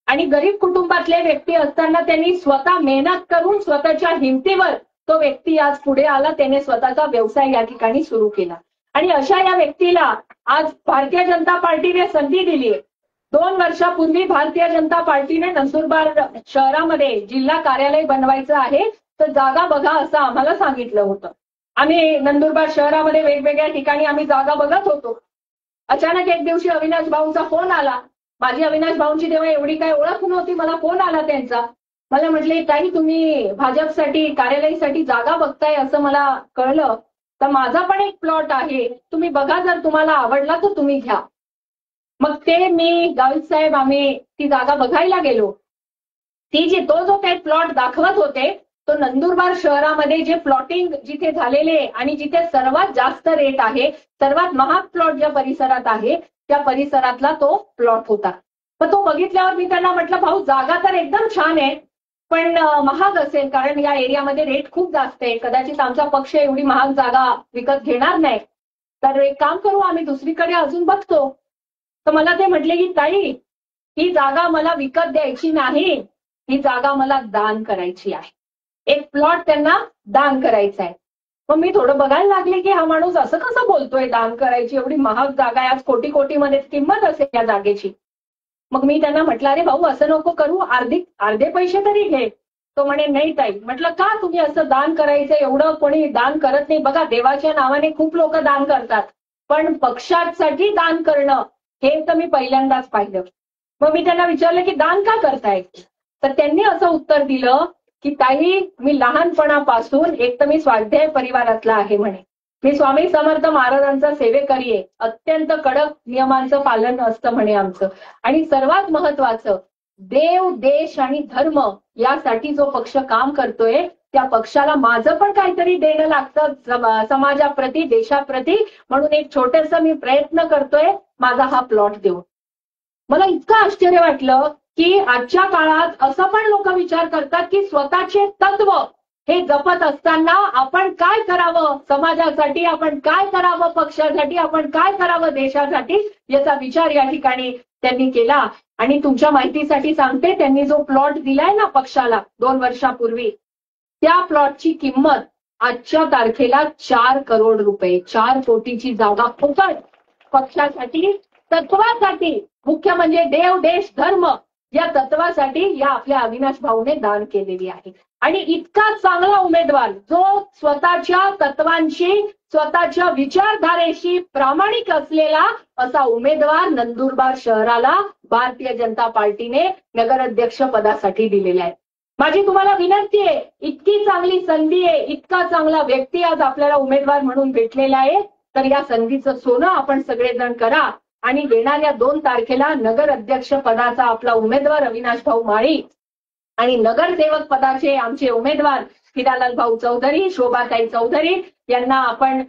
आणि गरीब कुटुंबातले व्यक्ती असताना त्यांनी स्वतः मेहनत करून स्वतःच्या हिमतीवर तो व्यक्ती आज पुढे आला. त्याने स्वतःचा व्यवसाय या ठिकाणी सुरू केला आणि अशा या व्यक्तीला आज भारतीय जनता पार्टीने संधी दिली आहे. 2 वर्षापूर्वी भारतीय जनता पार्टीने नंदुरबार शहरामध्ये जिल्हा कार्यालय बनवायचं आहे तर जागा बघा असं आम्हाला सांगितलं होतं. आम्ही नंदुरबार शहरामध्ये वेगवेगळ्या ठिकाणी आम्ही जागा बघत होतो. अचानक एक दिवशी अविनाश भाऊंचा फोन आला. माझी अविनाश भाऊंची तेव्हा एवढी काय ओळख नव्हती. मला फोन आला त्यांचा. मला म्हटले ताई तुम्ही भाजपसाठी कार्यालयासाठी जागा बघताय असं मला कळलं, तर माझा पण एक प्लॉट आहे, तुम्ही बघा, जर तुम्हाला आवडला तर तुम्ही घ्या. मग ते मी गावित साहेब आम्ही ती जागा बघायला गेलो. तो जो काही प्लॉट दाखवत होते तो नंदुरबार शहरामध्ये जे प्लॉटिंग जिथे झालेले आणि जिथे सर्वात जास्त रेट आहे, सर्वात महाग प्लॉट ज्या परिसरात आहे त्या परिसरातला तो प्लॉट होता. मग तो बघितल्यावर मी त्यांना म्हटलं भाऊ जागा तर एकदम छान आहे पण महाग असेल, कारण या एरियामध्ये रेट खूप जास्त आहे, कदाचित आमचा पक्ष एवढी महाग जागा विकत घेणार नाही, तर एक काम करू आम्ही दुसरीकडे अजून बघतो. तर मला ते म्हटले की ताई ही जागा मला विकत द्यायची नाही, ही जागा मला दान करायची आहे. एक प्लॉट त्यांना दान करायचा आहे. मग मी थोडं बघायला लागले की हा माणूस असं कसं बोलतोय, दान करायची, एवढी महाग जागा आहे, आज कोटी कोटीमध्ये किंमत असेल या जागेची. मग मी त्यांना म्हटलं अरे भाऊ असं नको करू, अर्धे पैसे तरी घे. तो म्हणे नाही ताई. म्हटलं का तुम्ही असं दान करायचं, एवढं कोणी दान करत नाही. बघा देवाच्या नावाने खूप लोक दान करतात पण पक्षासाठी दान करणं हे तर मी पहिल्यांदाच पाहिलं. मग मी त्यांना विचारलं की दान का करताय, तर त्यांनी असं उत्तर दिलं की ताई मी लहानपणापासून एक तर मी स्वाध्याय परिवारातला आहे म्हणे, मी स्वामी समर्थ महाराजांचा सेवेकरी आहे, अत्यंत कडक नियमांचं पालन असतं म्हणे आमचं, आणि सर्वात महत्वाचं देव देश आणि धर्म यासाठी जो पक्ष काम करतोय त्या पक्षाला माझं पण काहीतरी देणं लागतं समाजाप्रती देशाप्रती, म्हणून एक छोटंसं मी प्रयत्न करतोय माझा हा प्लॉट देऊन. मला इतकं आश्चर्य वाटलं की आजच्या काळात असं पण लोक विचार करतात की स्वतःचे तत्व हे जपत असताना आपण काय करावं समाजासाठी, आपण काय करावं पक्षासाठी, आपण काय करावं देशासाठी, याचा विचार या ठिकाणी त्यांनी केला. आणि तुमच्या माहितीसाठी सांगते, त्यांनी जो प्लॉट दिलाय ना पक्षाला 2 वर्षापूर्वी, त्या प्लॉटची किंमत आजच्या तारखेला 4 करोड रुपये, 4 कोटीची जागा फुकट पक्षासाठी, तत्वासाठी, मुख्य म्हणजे देव देश धर्म या तत्वासाठी या आपल्या अविनाश भाऊने दान केलेली आहे. आणि इतका चांगला उमेदवार जो स्वतःच्या तत्वांशी स्वतःच्या विचारधारेशी प्रामाणिक असलेला असा उमेदवार नंदुरबार शहराला भारतीय जनता पार्टीने नगराध्यक्ष पदासाठी दिलेला आहे. माझी तुम्हाला विनंती आहे, इतकी चांगली संधी आहे, इतका चांगला व्यक्ती आज आपल्याला उमेदवार म्हणून भेटलेला आहे, तर या संधीचं सोनं आपण सगळेजण करा आणि येणाऱ्या 2 तारखेला नगर अध्यक्ष पदाचा आपला उमेदवार अविनाश भाऊ माळी आणि नगरसेवक पदाचे आमचे उमेदवार हिरालाल भाऊ चौधरी, शोभाताई चौधरी यांना आपण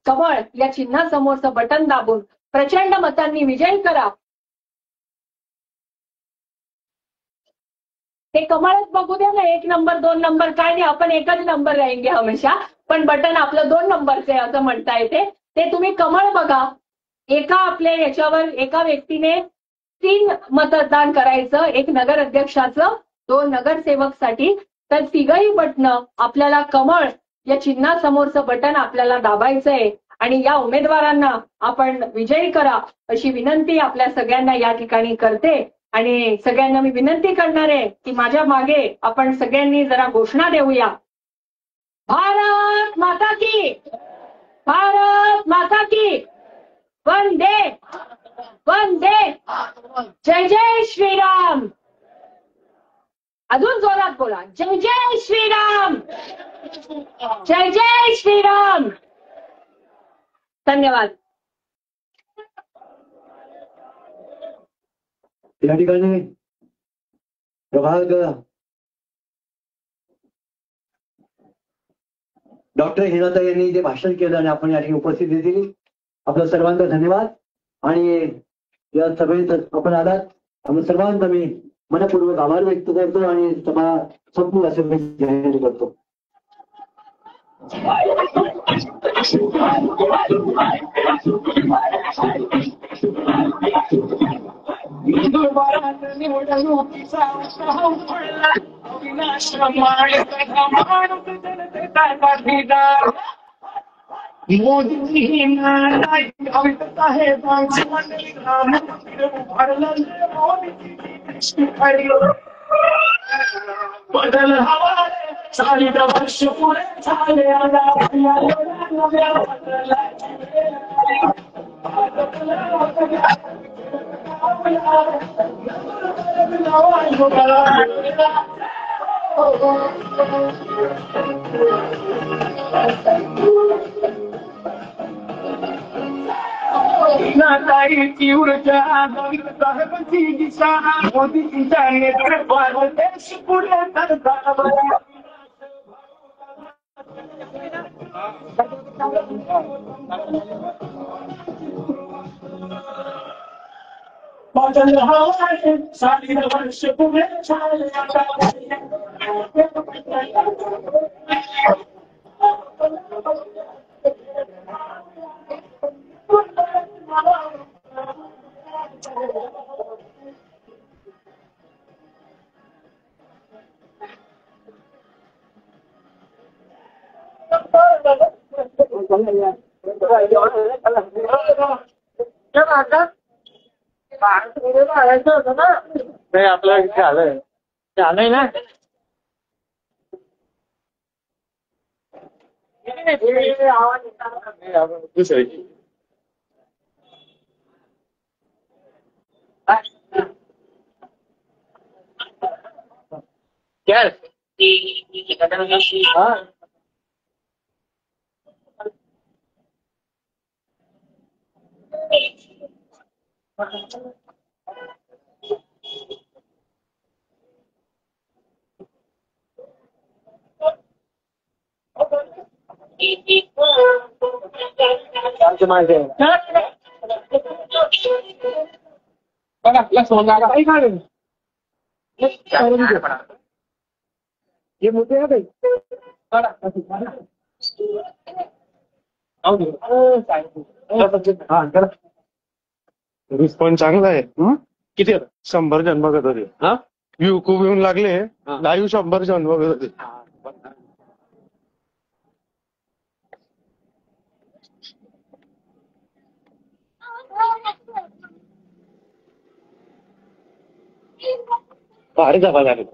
कमळ या चिन्हासमोरचं बटन दाबून प्रचंड मतांनी विजयी करा. ते कमळच बघू द्या ना, 1 नंबर 2 नंबर काय नाही, आपण एकच नंबर राहींगे हमेशा, पण बटन आपलं 2 नंबरचे असं म्हणता येते. ते तुम्ही कमळ बघा. एका आपल्या याच्यावर एका व्यक्तीने 3 मतदान करायचं, 1 नगर अध्यक्षाचं, 2 नगरसेवकसाठी, तर 3ही बटणं आपल्याला कमळ या चिन्हासमोरचं बटन आपल्याला दाबायचंय आणि या उमेदवारांना आपण विजयी करा अशी विनंती आपल्या सगळ्यांना या ठिकाणी करते. आणि सगळ्यांना मी विनंती करणार आहे की माझ्या मागे आपण सगळ्यांनी जरा घोषणा देऊया. भारत माता की, भारत माता की, वंदे वंदे, जय जय श्रीराम. अजून जोरात बोला, जय जय श्रीराम, जय जय श्रीराम. धन्यवाद. या ठिकाणी प्रभाग डॉक्टर हिनाताई यांनी जे भाषण केलं आणि आपण या ठिकाणी उपस्थिती दिली, आपलं सर्वांचा धन्यवाद. आणि या सभेत आपण आलात, आपण सर्वांचा मी मनपूर्वक आभार व्यक्त करतो आणि सभा संपूर्ण असे जाहीर करतो. बदल हवा सारी वर्ष पुढे झाले नाताईची ऊर्जा साहेबांची दिशा मोदींच्या नेतृत्वावर देश पुढे बदल हवा सारी वर्ष पुढे झाले नाही आपल्या इथे आलंय आलंय ना दुसरी क्या माझे ये मोठे आहे रिस्पॉन्स चांगला आहे. किती 100 जण बघत होते. व्ह्यू खूप येऊन लागले. लाईव्ह 100 जण बघत होते. भारी जागा झाली.